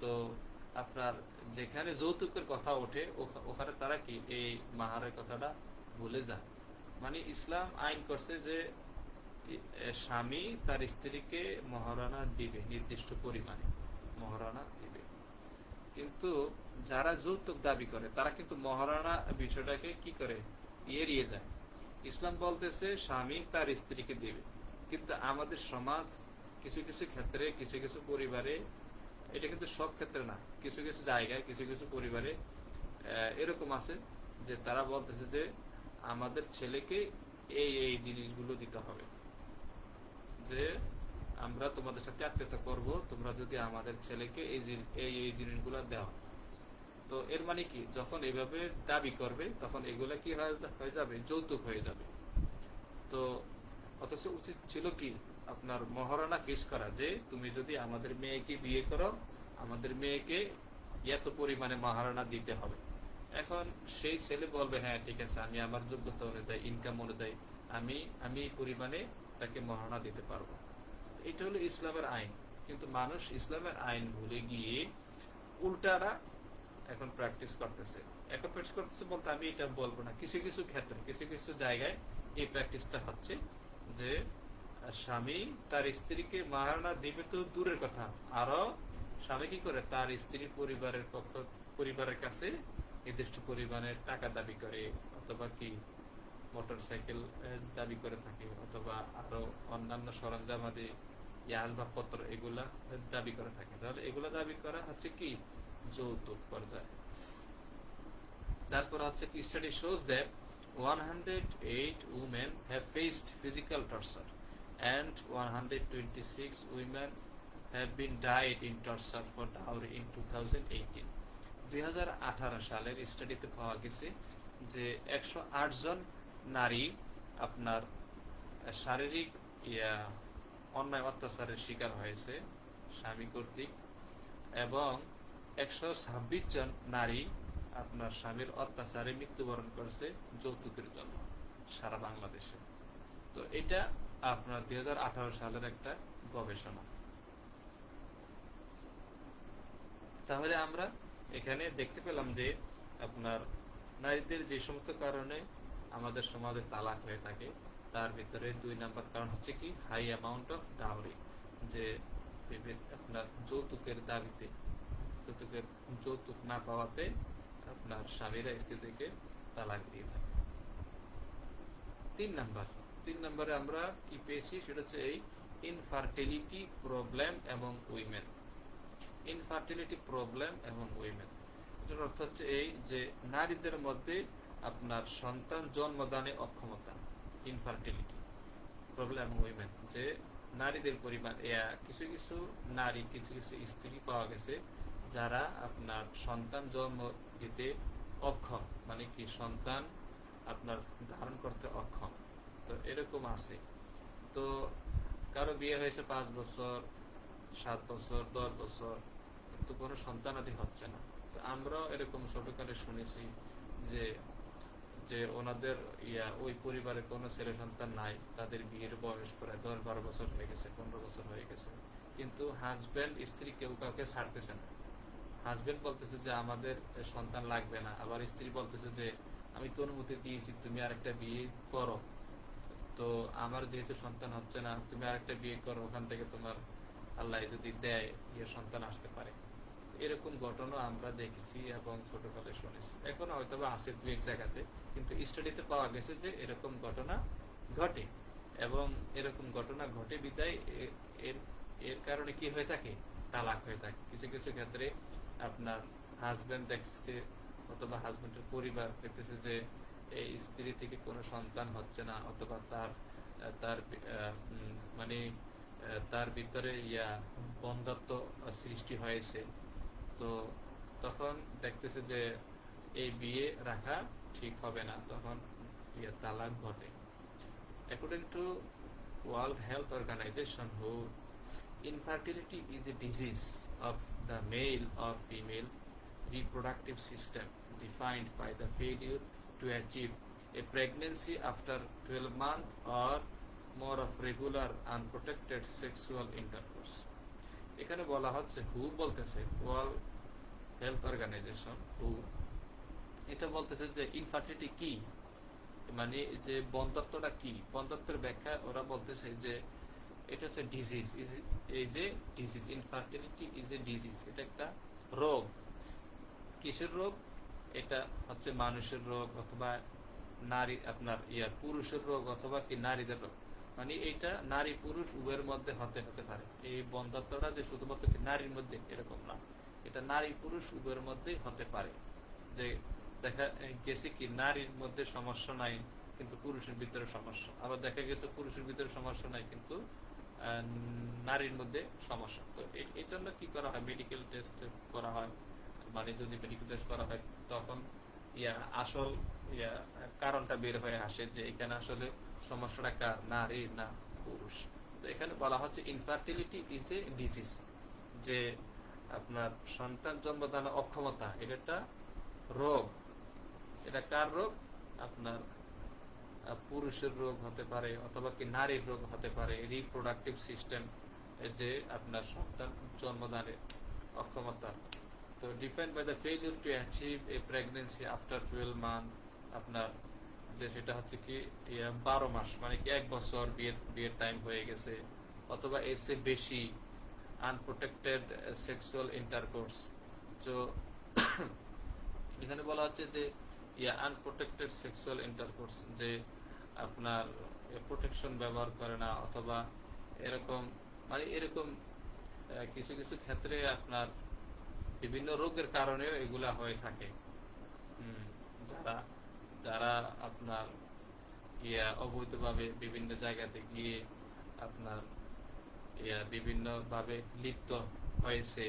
তো আপনার যেখানে যৌতুকের কথা ওঠে, ওখানে তারা কি এই মাহারের কথাটা ভুলে যায়। মানে ইসলাম আইন করছে যে স্বামী তার স্ত্রীকে মহারণা দিবে, নির্দিষ্ট পরিমাণে মহারণা দিবে। কিন্তু যারা যৌতুক দাবি করে, তারা কিন্তু মহারণা বিষয়টাকে কি করে, এড়িয়ে যায়। ইসলাম বলতেছে স্বামী তার স্ত্রীকে দিবে, কিন্তু আমাদের সমাজ কিছু কিছু ক্ষেত্রে, কিছু কিছু পরিবারে, এটা কিন্তু সব ক্ষেত্রে না, কিছু কিছু জায়গায়, কিছু কিছু পরিবারে এরকম আছে যে তারা বলতেছে যে আমাদের ছেলেকে এই এই জিনিসগুলো দিতে হবে, যে আমরা তোমাদের সাথে আত্মীয়তা করব, তোমরা যদি আমাদের ছেলেকে এই এই জিনিসগুলো দাও। তো এর মানে কি, যখন এইভাবে দাবি করবে, তখন এগুলা কি হয়ে যাবে, যৌতুক হয়ে যাবে। তো অথচ উচিত ছিল কি, আপনার মহারণা ফিক্স করা, যে তুমি যদি আমাদের মেয়েকে বিয়ে করো, আমাদের মেয়েকে এত পরিমাণে মহারণা দিতে হবে। এখন সেই ছেলে বলবে হ্যাঁ ঠিক আছে, আমি আমার যোগ্যতা অনুযায়ী, ইনকাম অনুযায়ী আমি এই পরিমাণে তাকে মহারণা দিতে পারবো। এটা হলো ইসলামের আইন। কিন্তু মানুষ ইসলামের আইন ভুলে গিয়ে উল্টারা এখন প্র্যাকটিস করতেছে। বলতে আমি এটা বলবো না, কিছু কিছু ক্ষেত্রে, কিছু কিছু জায়গায় এই প্র্যাকটিসটা হচ্ছে যে স্বামী তার স্ত্রীকে মহারণা দিবে তো দূরের কথা, আরো স্বামী কি করে তার স্ত্রীর পরিবারের কাছে নির্দিষ্ট পরিমাণের টাকা দাবি করে, অথবা কি মোটরসাইকেল দাবি করে থাকে, অথবা আরো অন্যান্য সরঞ্জামাদি আসবাবপত্র এগুলা দাবি করে থাকে। তাহলে এগুলা দাবি করা হচ্ছে কি যৌতুক পর্যায়ে। তারপর হচ্ছে কি study shows that 108 women have faced physical torture and 126 women have been died in torture for dowry in 2018. 2018 সালের স্টাডিতে পাওয়া গেছে যে 108 জন নারী আপনার শারীরিক অন্যায় অত্যাচারের শিকার হয়েছে স্বামী কর্তৃক, এবং 126 জন নারী আপনার স্বামীর অত্যাচারে মৃত্যুবরণ করছে যৌতুকের জন্য সারা বাংলাদেশে। তো এটা আপনার 2018 সালের একটা গবেষণা। তাহলে আমরা এখানে দেখতে পেলাম যে আপনার নারীদের যে সমস্ত কারণে আমাদের সমাজে তালাক হয়ে থাকে, তার ভিতরে 2 নাম্বার কারণ হচ্ছে কি হাই অ্যামাউন্ট অফ ডাউরি, যে আপনার যৌতুকের দাবিতে, যৌতুক না পাওয়াতে আপনার স্বামীরা স্ত্রীকে তালাক দিয়ে থাকে। 3 নম্বরে আমরা কি পেয়েছি সেটা হচ্ছে এই ইনফার্টিলিটি প্রবলেম এবং উইমেন। ইনফার্টিলিটি প্রবলেম এবং উইমেন এটার অর্থ হচ্ছে এই যে নারীদের মধ্যে আপনার সন্তান জন্মদানে অক্ষমতা, ইনফার্টিলিটি প্রবলেম এবং উইমেন, যে নারীদের পরিমাণ কিছু কিছু নারী, কিছু কিছু স্ত্রী পাওয়া গেছে যারা আপনার সন্তান জন্ম দিতে অক্ষম, মানে কি সন্তান আপনার ধারণ করতে অক্ষম। তো এরকম আছে। তো কারো বিয়ে হয়েছে 5 বছর, 7 বছর, 10 বছর, কিন্তু কোনো সন্তানাদি হচ্ছে না। তো আমরাও এরকম ছোটকালে শুনেছি যে যে ওনাদের ওই পরিবারে কোনো ছেলে সন্তান নাই, তাদের বিয়ের বয়স প্রায় 10-12 বছর হয়ে গেছে, 15 বছর হয়ে গেছে, কিন্তু হাজবেন্ড স্ত্রী কেউ কাউকে ছাড়তেছে না। হাজবেন্ড বলতেছে যে আমাদের সন্তান লাগবে না, আবার স্ত্রী বলতেছে যে আমি তো অনুমতি দিয়েছি, তুমি আরেকটা বিয়ে করো, তো আমার যেহেতু সন্তান হচ্ছে না, তুমি আরেকটা বিয়ে করো, ওখান থেকে তোমার আল্লাহ যদি দেয় সন্তান আসতে পারে। এরকম ঘটনা আমরা দেখেছি এবং ছোটকালে শুনেছি, এখন হয়তো বা আছে 2-1 জায়গাতে, কিন্তু স্টাডিতে পাওয়া গেছে যে এরকম ঘটনা ঘটে, এবং এরকম ঘটনা ঘটে বিদায় এর কারণে কি হয়ে থাকে, তালাক হয়ে থাকে। কিছু কিছু ক্ষেত্রে আপনার হাজবেন্ড দেখছে, অথবা হাজবেন্ডের পরিবার দেখতেছে যে এই স্ত্রী থেকে কোনো সন্তান হচ্ছে না, অথবা তার মানে তার ভিতরে বন্ধ্যত্ব সৃষ্টি হয়েছে, তো তখন দেখতেছে যে এই বিয়ে রাখা ঠিক হবে না, তখন তালাক ঘটে। According to World Health Organization, who infertility is a disease of the male or female reproductive system defined by the failure to achieve a pregnancy after 12 months or more of regular unprotected sexual intercourse. এখানে বলা হচ্ছে, হু বলতেছে, world health organisation হু, এটা বলতেছে যে infertility কি, মানে যে বন্ধ্যত্বটা কি, বন্ধ্যত্বের ব্যাখ্যা ওরা বলতেছে যে এটা হচ্ছে disease, is a disease, infertility is a disease, এটা একটা রোগ। কিসের রোগ? এটা হচ্ছে মানুষের রোগ, অথবা নারী আপনার পুরুষের রোগ, অথবা কি নারীদের রোগ, মানে এটা নারী পুরুষ উভয়ের মধ্যে হতে পারে। এই বন্ধ্যত্বটা যে শুধুমাত্র কি নারীর মধ্যে, এরকম না, এটা নারী পুরুষ উভয়ের মধ্যেই হতে পারে। যে দেখা গেছে কি নারীর মধ্যে সমস্যা নাই কিন্তু পুরুষের ভিতরে সমস্যা, আবার দেখা গেছে পুরুষের ভিতরে সমস্যা নাই কিন্তু নারীর মধ্যে সমস্যা। তো এই জন্য কি করা হয়, মেডিকেল টেস্ট করা হয়, মানে যদি মেডিকেল টেস্ট করা হয় তখন আসল কারণটা বের হয়ে আসে যে এখানে আসলে সমস্যাটা কার, নারী না পুরুষ। তো এখানে বলা হচ্ছে ইনফার্টিলিটি ইজ এ ডিজিজ, যে আপনার সন্তান জন্মদানে অক্ষমতা, এটা একটা রোগ। এটা কার রোগ? আপনার পুরুষের রোগ হতে পারে, অথবা কি নারীর রোগ হতে পারে, রিপ্রোডাক্টিভ সিস্টেম, যে আপনার সন্তান জন্মদানে অক্ষমতা। তো defined by the failure to achieve a pregnancy after 12 month, আপনার যে সেটা হচ্ছে কি 12 মাস, মানে কি 1 বছর বিয়ের টাইম হয়ে গেছে, অথবা এর চেয়ে বেশি, আনপ্রোটেক্টেড সেক্সুয়াল ইন্টারকোর্স। তো এখানে বলা হচ্ছে যে আনপ্রোটেক্টেড সেক্সুয়াল ইন্টারকোর্স, যে আপনার প্রোটেকশন ব্যবহার করে না, অথবা এরকম মানে এরকম কিছু কিছু ক্ষেত্রে আপনার বিভিন্ন রোগের কারণেও এগুলা হয়ে থাকে। হুম, যারা যারা আপনার অবৈধভাবে বিভিন্ন জায়গাতে গিয়ে আপনার বিভিন্ন ভাবে লিপ্ত হয়েছে,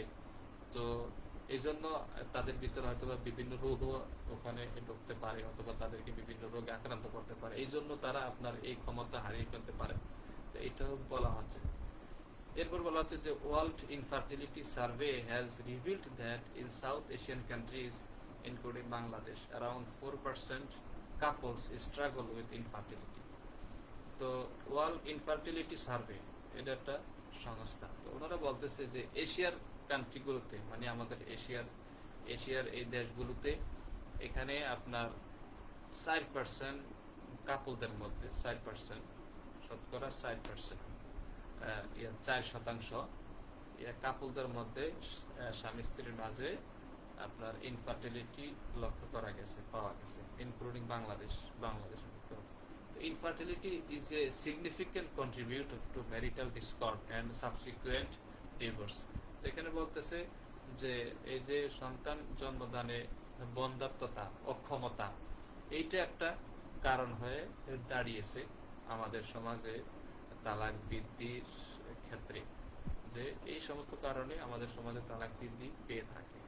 তো এই জন্য তাদের ভিতরে হয়তো বিভিন্ন রোগও ওখানে ঢুকতে পারে, অথবা তাদেরকে বিভিন্ন রোগে আক্রান্ত করতে পারে, এই জন্য তারা আপনার এই ক্ষমতা হারিয়ে ফেলতে পারে। তো এটাও বলা হচ্ছে। এরপর বলা হচ্ছে যে world infertility survey has revealed that in south Asian countries including Bangladesh around 4% couples struggle with infertility. তো ওয়ার্ল্ড ইনফার্টিলিটি সার্ভে এটা একটা সংস্থা। তো ওনারা বলতেছে যে এশিয়ার কান্ট্রিগুলোতে, মানে আমাদের এশিয়ার এই দেশগুলোতে, এখানে আপনার 4% কাপলদের মধ্যে 4%, শতকরা 4%, 4% কাপলদের মধ্যে স্বামী স্ত্রীর মাঝে আপনার ইনফার্টিলিটি লক্ষ্য করা গেছে, পাওয়া গেছে, including Bangladesh. Infertility is a significant contributor to marital discord and subsequent divorce. এখানে বলতেছে যে এই যে সন্তান জন্মদানে বন্ধ্যাত্বতা, অক্ষমতা, এইটা একটা কারণ হয়ে দাঁড়িয়েছে আমাদের সমাজে তালাক বৃদ্ধির ক্ষেত্রে, যে এই সমস্ত কারণে আমাদের সমাজে তালাক বৃদ্ধি পেয়ে থাকে।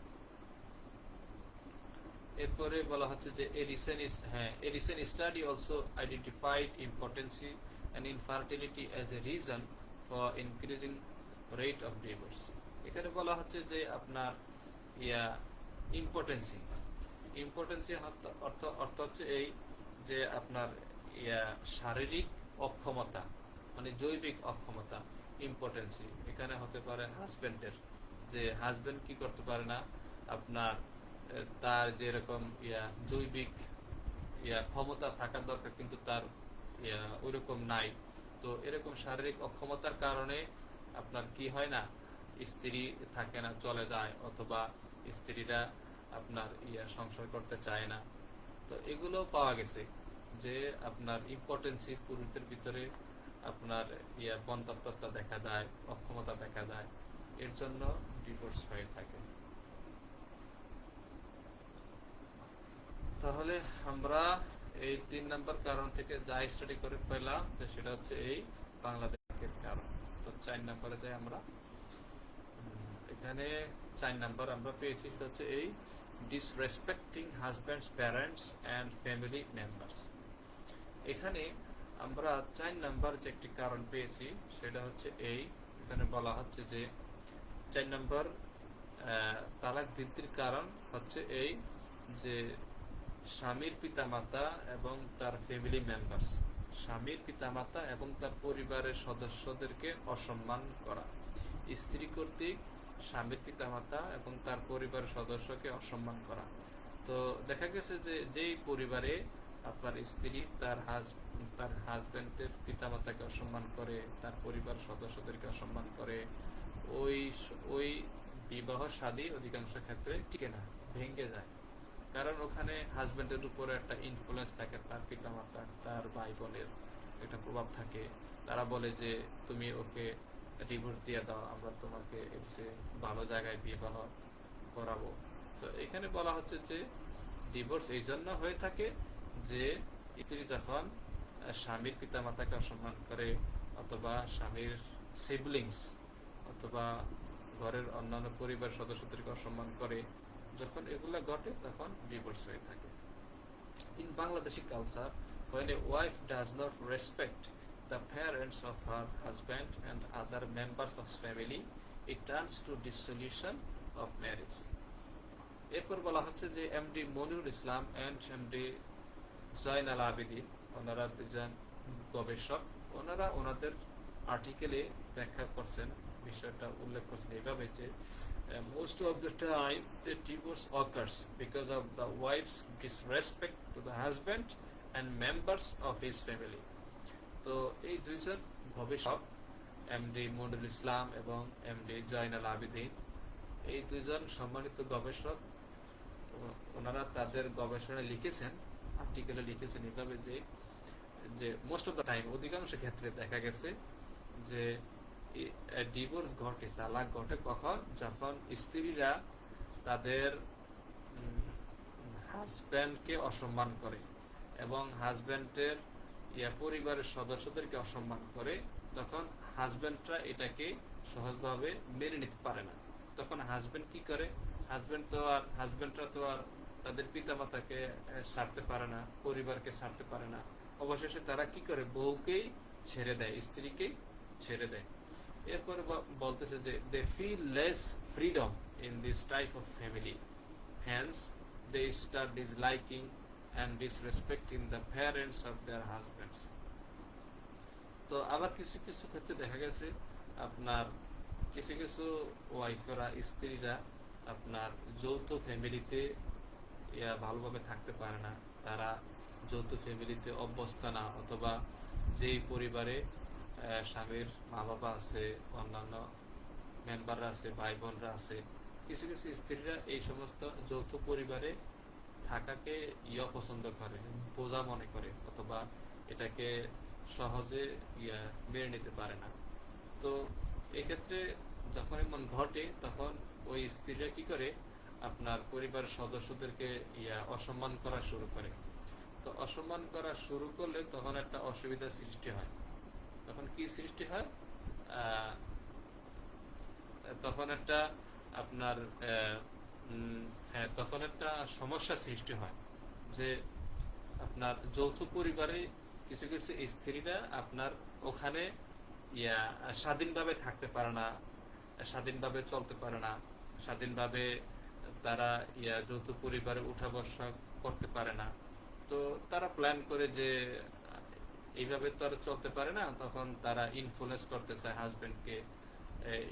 এরপরে বলা হচ্ছে যে a recent study also identified impotency and infertility as a reason for increasing rate of divorce. এখানে বলা হচ্ছে যে আপনার ইম্পর্টেন্সি অর্থ হচ্ছে এই যে আপনার শারীরিক অক্ষমতা, মানে জৈবিক অক্ষমতা। ইম্পর্টেন্সি এখানে হতে পারে হাজবেন্ডের, যে হাজবেন্ড কি করতে পারে না, আপনার তার যেরকম জৈবিক ক্ষমতা থাকার দরকার কিন্তু তার ওইরকম নাই। তো এরকম শারীরিক অক্ষমতার কারণে আপনার কি হয় না, স্ত্রী থাকে না, চলে যায়, অথবা স্ত্রীরা আপনার সংসার করতে চায় না। তো এগুলো পাওয়া গেছে যে আপনার ইম্পর্টেন্সি, পুরুষদের ভিতরে আপনার বন্ধ্যাত্বতা দেখা যায়, অক্ষমতা দেখা যায়, এর জন্য ডিভোর্স হয়ে থাকে। তাহলে আমরা এই 3 নম্বর কারণ থেকে যা স্টাডি করে পেলাম, যে সেটা হচ্ছে এই বাংলাদেশের কারণ। তো 4 নম্বরে যাই আমরা। এখানে 4 নম্বর আমরা পেয়েছি, এটা হচ্ছে এই disrespecting husbands parents and family members. এখানে আমরা 4 নম্বর যে একটি কারণ পেয়েছি, সেটা হচ্ছে এই, এখানে বলা হচ্ছে যে 4 নম্বর তালাক বৃদ্ধির কারণ হচ্ছে এই যে স্বামীর পিতামাতা এবং তার ফ্যামিলি মেম্বার্স, স্বামীর পিতামাতা এবং তার পরিবারের সদস্যদেরকে অসম্মান করা। স্ত্রী কর্তৃক স্বামীর পিতামাতা এবং তার পরিবারের সদস্যকে অসম্মান করা। তো দেখা গেছে যে যেই পরিবারে আপনার স্ত্রী তার হাজবেন্ডের পিতামাতাকে অসম্মান করে, তার পরিবার সদস্যদেরকে অসম্মান করে, ওই বিবাহ শাদী অধিকাংশ ক্ষেত্রে টিকে না, ভেঙে যায়। কারণ ওখানে হাজবেন্ডের উপরে একটা ইনফ্লুয়েন্স থাকে, তার পিতামাতা, তার ভাই বোনের একটা প্রভাব থাকে। তারা বলে যে তুমি ওকে ডিভোর্স দিয়ে দাও, আমরা তোমাকে এসে ভালো জায়গায় বিবাহ করাবো। তো এখানে বলা হচ্ছে যে ডিভোর্স এই জন্য হয়ে থাকে যে স্ত্রী যখন স্বামীর পিতামাতাকে অসম্মান করে, অথবা স্বামীর সিবলিংস অথবা ঘরের অন্যান্য পরিবার সদস্যদেরকে অসম্মান করে, যখন এগুলা ঘটে তখন ডিভোর্স হয়ে থাকে। In Bangladeshi culture, when a wife does not respect the parents of her husband and other members of family, it turns to dissolution of marriage. এরপর বলা হচ্ছে যে MD Monirul Islam and MD Joynal Abedin, ওনারা দুজন গবেষক, ওনারা ওনাদের আর্টিকেলে ব্যাখ্যা করছেন, বিষয়টা উল্লেখ করছেন এইভাবে যে most of the time the divorce occurs because of the wife's disrespect to the husband and members of his family. তো এই দুইজন গবেষক এমডি মনিরুল ইসলাম এবং এমডি জয়নাল আবেদিন, এই দুইজন সম্মানিত গবেষক। তো ওনারা তাদের গবেষণায় লিখেছেন, আর্টিকেলে লিখেছেন এভাবে যে যে মোস্ট অফ দ্য টাইম, অধিকাংশ ক্ষেত্রে দেখা গেছে যে ডিভোর্স ঘটে, তালাক ঘটে কখন, যখন স্ত্রীরা তাদের হাজব্যান্ডকে অসম্মান করে এবং হাজব্যান্ডের পরিবারের সদস্যদেরকে অসম্মান করে, তখন হাজব্যান্ডরা এটাকে সহজভাবে মেনে নিতে পারে না। তখন হাজব্যান্ড কি করে, হাজব্যান্ডরা তো আর তাদের পিতামাতাকে ছাড়তে পারে না, পরিবারকে ছাড়তে পারে না। অবশেষে তারা কি করে, বউকেই ছেড়ে দেয়, স্ত্রীকেই ছেড়ে দেয়। এরপরে বলতেছে যে they feel less freedom in this type of family, hence they start disliking and disrespecting the parents of their husbands. তো আবার কিছু কিছু ক্ষেত্রে দেখা গেছে আপনার কিছু কিছু ওয়াইফরা, স্ত্রীরা আপনার যৌথ ফ্যামিলিতে ভালোভাবে থাকতে পারে না, তারা যৌথ ফ্যামিলিতে অভ্যস্ত না, অথবা যেই পরিবারে স্বামীর মা বাবা আছে, অন্যান্য মেম্বাররা আছে, ভাই বোনরা আছে, কিছু কিছু স্ত্রীরা এই সমস্ত যৌথ পরিবারে থাকাকে পছন্দ করে, বোঝা মনে করে, অথবা এটাকে সহজে মেনে নিতে পারে না। তো এক্ষেত্রে যখন এমন ঘটে, তখন ওই স্ত্রীরা কি করে, আপনার পরিবারের সদস্যদেরকে অসম্মান করা শুরু করে। তো অসম্মান করা শুরু করলে তখন একটা অসুবিধার সৃষ্টি হয়। তখন কি সৃষ্টি হয়, তখন একটা আপনার তখন একটা সমস্যা সৃষ্টি হয় যে আপনার যৌথ পরিবারে কিছু কিছু স্ত্রীরা আপনার ওখানে স্বাধীনভাবে থাকতে পারে না, স্বাধীনভাবে চলতে পারে না, স্বাধীনভাবে তারা যৌথ পরিবারে উঠা বসা করতে পারে না। তো তারা প্ল্যান করে যে এইভাবে তো আর চলতে পারে না, তখন তারা ইনফ্লুয়েন্স করতে চায় হাজবেন্ডকে।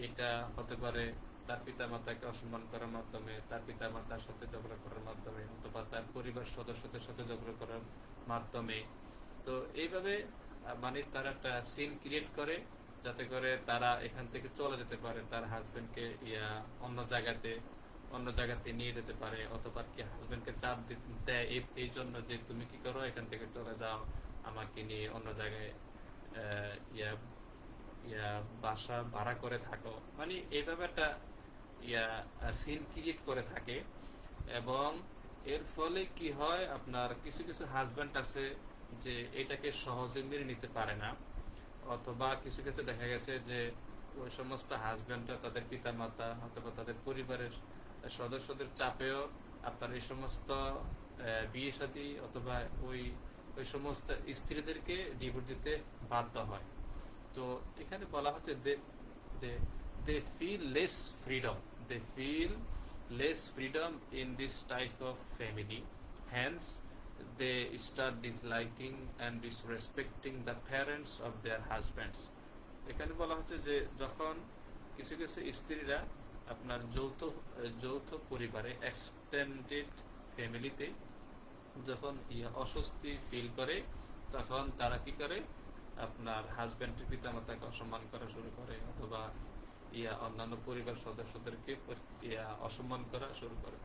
এটা হতে পারে তার পিতা মাতাকে অসম্মান করার মাধ্যমে, তার পিতা মাতার সাথে ঝগড়া করার মাধ্যমে, অথবা তার পরিবার সদস্যদের সাথে ঝগড়া করার মাধ্যমে। তো এইভাবে মানে তারা একটা সিন ক্রিয়েট করে, যাতে করে তারা এখান থেকে চলে যেতে পারে, তার হাজবেন্ডকে অন্য জায়গাতে নিয়ে যেতে পারে, অথবা কি হাজবেন্ডকে চাপ দেয় এই জন্য যে তুমি কি করো, এখান থেকে চলে যাও, আমাকে নিয়ে অন্য জায়গায় বাসা ভাড়া করে থাকো, মানে এইভাবে একটা সিন ক্রিয়েট করে থাকে। এবং এর ফলে কি হয়, আপনার কিছু কিছু হাজবেন্ড আছে যে এটাকে সহজে মেনে নিতে পারে না, অথবা কিছু ক্ষেত্রে দেখা গেছে যে ওই সমস্ত হাজবেন্ডরা তাদের পিতা মাতা অথবা তাদের পরিবারের সদস্যদের চাপেও আপনার এই সমস্ত বিয়ে শাদী অথবা ওই সমস্ত স্ত্রীদেরকে ডিভোর্স দিতে বাধ্য হয়। তো এখানে বলা হচ্ছে they feel less freedom in this type of family, hence they start disliking and disrespecting the parents of their husbands. এখানে বলা হচ্ছে যে যখন কিছু কিছু স্ত্রীরা আপনার যৌথ পরিবারে, এক্সটেন্ডেড ফ্যামিলিতে যখন অস্বস্তি ফিল করে, তখন তারা কি করে, আপনার হাজবেন্ডের পিতা মাতাকে অসম্মান করা শুরু করে, অথবা অন্যান্য পরিবার সদস্যদেরকে অসম্মান করা শুরু করে।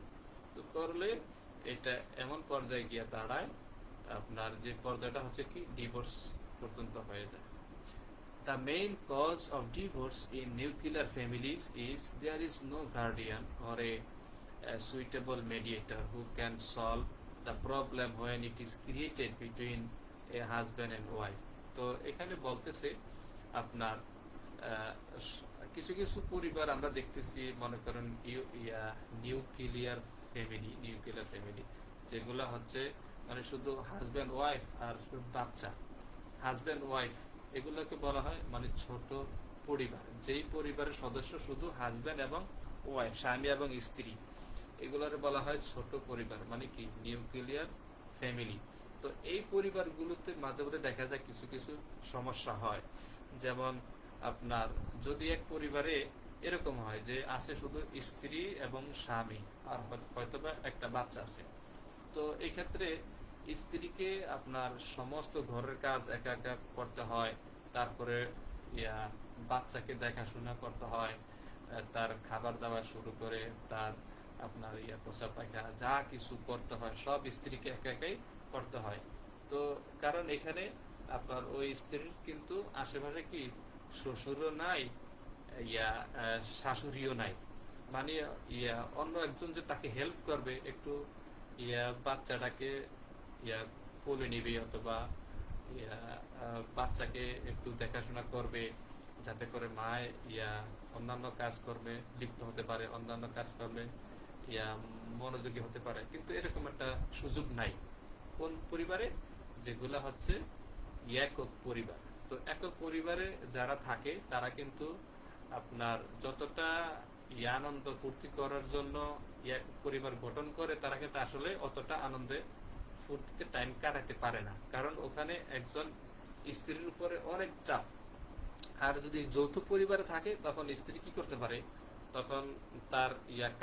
তো করলে এটা এমন পর্যায়ে গিয়ে দাঁড়ায়, আপনার যে পর্যায়টা হচ্ছে কি ডিভোর্স পর্যন্ত হয়ে যায়। The main cause of divorce in nuclear families is there is no guardian or a suitable mediator who can solve the problem when it is created between a husband and wife. তো এখানে বলতেছে আপনার কিছু কিছু পরিবার আমরা দেখতেছি, মনে করেন নিউক্লিয়ার ফ্যামিলি যেগুলো হচ্ছে মানে শুধু হাজব্যান্ড ওয়াইফ আর বাচ্চা, হাজব্যান্ড ওয়াইফ, এগুলোকে বলা হয় মানে ছোট পরিবার, যেই পরিবারের সদস্য শুধু হাজব্যান্ড এবং ওয়াইফ, স্বামী এবং স্ত্রী, এগুলোরে বলা হয় ছোট পরিবার, মানে কি নিউক্লিয়ার ফ্যামিলি। তো এই পরিবারগুলোতে মাঝে মধ্যে দেখা যায় কিছু কিছু সমস্যা হয়। যেমন আপনার যদি এক পরিবারে এরকম হয় যে আছে শুধু স্ত্রী এবং স্বামী আর হয়তোবা একটা বাচ্চা আছে, তো এই ক্ষেত্রে স্ত্রীকে আপনার সমস্ত ঘরের কাজ একা একা করতে হয়, তারপরে বাচ্চাকে দেখাশোনা করতে হয়, তার খাবার দাবার শুরু করে তার আপনার পোষা পায়খানা যা কিছু করতে হয় সব স্ত্রীকে একা একাই করতে হয়। তো কারণ এখানে আপনার ওই স্ত্রীর কিন্তু আশেপাশে কি শ্বশুরও নাই, শাশুড়িও নাই, মানে অন্য একজন যে তাকে হেল্প করবে, একটু বাচ্চাটাকে কোলে নিবে অথবা বাচ্চাকে একটু দেখাশোনা করবে, যাতে করে মায় অন্যান্য কাজকর্মে লিপ্ত হতে পারে, অন্যান্য কাজকর্মে মনোযোগী হতে পারে, কিন্তু এরকম একটা সুযোগ নাই কোন পরিবারে, যেগুলা হচ্ছে একক পরিবার। তো একক পরিবারে যারা থাকে তারা কিন্তু আপনার যতটা আনন্দ ফুর্তি করার জন্য এক পরিবার গঠন করে, তারা কিন্তু আসলে অতটা আনন্দে ফুর্তিতে টাইম কাটাতে পারে না, কারণ ওখানে একজন স্ত্রীর উপরে অনেক চাপ। আর যদি যৌথ পরিবারে থাকে তখন স্ত্রী কি করতে পারে, তখন তার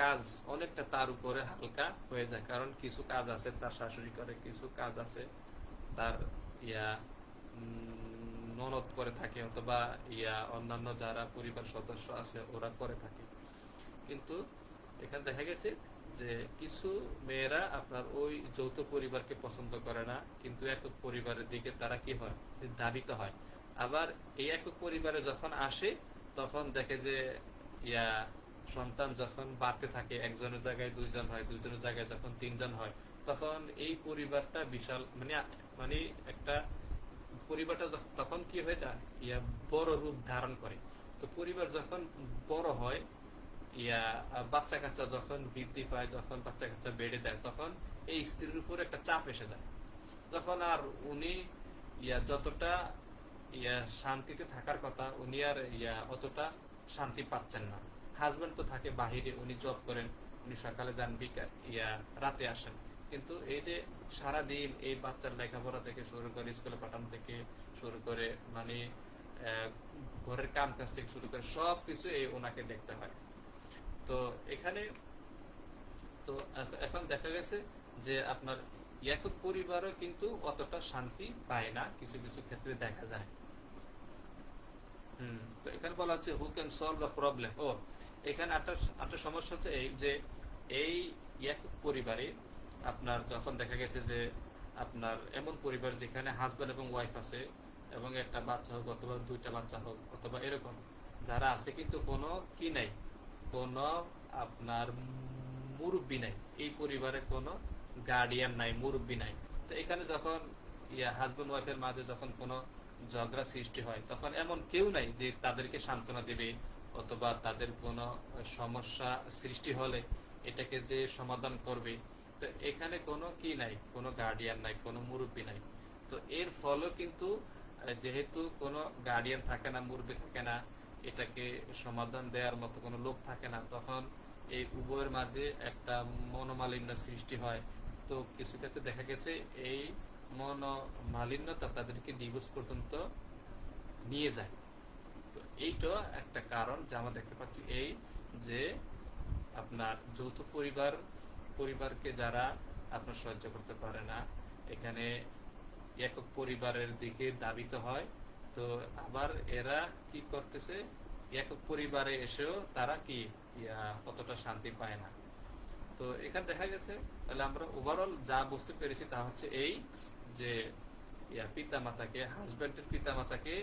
কাজ অনেকটা তার উপরে হালকা হয়ে যায়, কারণ কিছু কাজ আছে তার শাশুড়ি করে, কিছু কাজ আছে তার ননদ করে থাকে, অথবা অন্যান্য যারা পরিবার সদস্য আছে ওরা করে থাকে। কিন্তু এখানে দেখা গেছে যে কিছু মেয়েরা আপনার ওই যৌথ পরিবারকে পছন্দ করে না, কিন্তু একক পরিবারের দিকে তারা কি হয়, ধাবিত হয়। আবার এই একক পরিবারে যখন আসে তখন দেখে যে সন্তান যখন বাড়তে থাকে, একজনের জায়গায় দুইজন হয়, দুইজনের জায়গায় যখন তিনজন হয়, তখন এই পরিবারটা বিশাল মানে মানে একটা পরিবারটা তখন কি হয়ে যায়, বড় রূপ ধারণ করে। তো পরিবার যখন বড় হয়, বাচ্চা কাচ্চা যখন বৃদ্ধি পায়, যখন বাচ্চা কাচ্চা বেড়ে যায়, তখন এই স্ত্রীর উপর একটা চাপ এসে যায়। তখন আর উনি যতটা শান্তিতে থাকার কথা, উনি আর অতটা শান্তি পাচ্ছেন না। হাজবেন্ড তো থাকে বাহিরে, উনি জব করেন, উনি সকালে যান, রাতে আসেন, কিন্তু এই যে সারাদিন এই বাচ্চার লেখাপড়া থেকে শুরু করে, স্কুলে পাঠানো থেকে শুরু করে, মানে ঘরের কাম কাজ থেকে শুরু করে সবকিছু ওনাকে দেখতে হয়। তো এখানে তো এখন দেখা গেছে যে আপনার একক পরিবারও কিন্তু অতটা শান্তি পায় না, কিছু কিছু ক্ষেত্রে দেখা যায়। তো এখানে বলা হচ্ছে who can solve the problem. ও এখানে একটা সমস্যা হচ্ছে এই যে এই একক পরিবারে আপনার যখন দেখা গেছে যে আপনার এমন পরিবার যেখানে হাজব্যান্ড এবং ওয়াইফ আছে, এবং একটা বাচ্চা হোক অথবা দুইটা বাচ্চা হোক অথবা এরকম যারা আছে, কিন্তু কোনো কি নাই, কোনো আপনার মুরব্বী নাই, এই পরিবারে কোনো গার্ডিয়ান নাই, মুরব্বী নাই। তো এখানে যখন হাজব্যান্ড ওয়াইফের মাঝে যখন কোনো ঝগড়া সৃষ্টি হয়, তখন এমন কেউ নাই যে তাদেরকে সান্ত্বনা দেবে, অথবা তাদের কোনো সমস্যা সৃষ্টি হলে এটাকে যে সমাধান করবে। তো এখানে কোনো কি নাই, কোনো গার্ডিয়ান নাই, কোনো মুরব্বী নাই। তো এর ফলে কিন্তু যেহেতু কোনো গার্ডিয়ান থাকে না, মুরব্বী থাকে না, এটাকে সমাধান দেওয়ার মতো কোনো লোক থাকে না, তখন এই উভয়ের মাঝে একটা মনোমালিন্য সৃষ্টি হয়। তো কিছু ক্ষেত্রে দেখা গেছে এই মনোমালিন্যতা তাদেরকে ডিভোর্স পর্যন্ত নিয়ে যায়। তো এইটা একটা কারণ যে আমরা দেখতে পাচ্ছি এই যে আপনার যৌথ পরিবারকে যারা আপনার সহ্য করতে পারে না, এখানে একক পরিবারের দিকে ধাবিত হয়। তো আবার এরা কি করতেছে, একক পরিবারে এসেও তারা কি কতটা শান্তি পায় না। তো এখানে দেখা গেছে তাহলে আমরা ওভারঅল যা বুঝতে পেরেছি তা হচ্ছে এই যে পিতা মাতাকে, হাজব্যান্ডের পিতা মাতাকে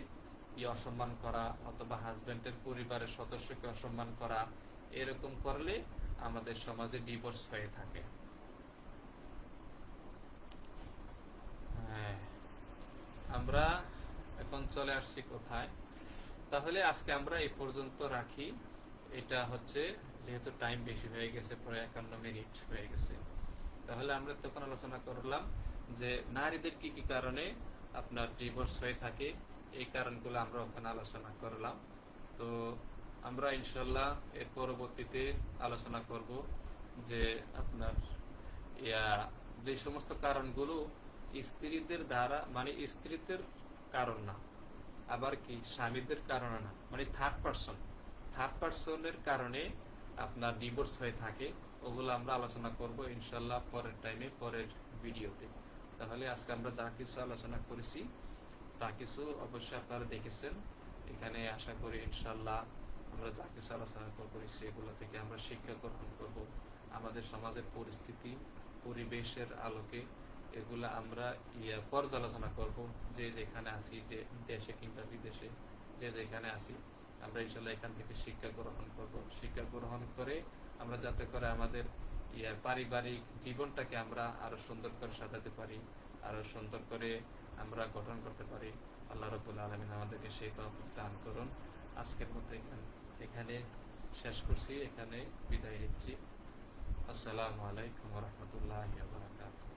অসম্মান করা, অথবা হাজব্যান্ডের পরিবারের সদস্যকে অসম্মান করা, এরকম করলে আমাদের সমাজে ডিভোর্স হয়ে থাকে। হ্যাঁ, আমরা এখন চলে আসছি কোথায়, তাহলে আজকে আমরা এই পর্যন্ত রাখি। এটা হচ্ছে যেহেতু টাইম বেশি হয়ে গেছে, প্রায় 51 মিনিট হয়ে গেছে, তাহলে আমরা তখন আলোচনা করলাম যে নারীদের কি কি কারণে আপনার ডিভোর্স হয়ে থাকে, এই কারণগুলো আমরা ওখানে আলোচনা করলাম। তো আমরা ইনশাল্লাহ এর পরবর্তীতে আলোচনা করব যে আপনার যে সমস্ত কারণগুলো স্ত্রীদের দ্বারা, মানে স্ত্রীদের কারণ না, আবার কি স্বামীদের কারণে না, মানে থার্ড পার্সনের কারণে আপনার ডিভোর্স হয়ে থাকে, ওগুলো আমরা আলোচনা করব ইনশাল্লাহ পরের টাইমে, পরের ভিডিওতে। তাহলে আজকে আমরা যা কিছু আলোচনা করেছি তা কিছু অবশ্যই আপনারা দেখেছেন, এখানে আশা করি ইনশাল্লাহ আমরা যা কিছু আলোচনা করবো সেগুলো থেকে আমরা শিক্ষা গ্রহণ করব। আমাদের সমাজের পরিস্থিতি, পরিবেশের আলোকে এগুলা আমরা পর্যালোচনা করব। যে যেখানে আছি, যে দেশে কিংবা বিদেশে যে যেখানে আছি, আমরা ইনশাল্লাহ এখান থেকে শিক্ষা গ্রহণ করব। শিক্ষা গ্রহণ করে আমরা যাতে করে আমাদের পারিবারিক জীবনটাকে আমরা আরো সুন্দর করে সাজাতে পারি, আরো সুন্দর করে আমরা গঠন করতে পারি। আল্লাহ রাব্বুল আলামিন আমাদেরকে সেই তৌফিক দান করুন। আজকের মতো এখানে শেষ করছি, এখানে বিদায় নিচ্ছি। আসসালামু আলাইকুম ওয়া রাহমাতুল্লাহি ওয়া বারাকাতুহু।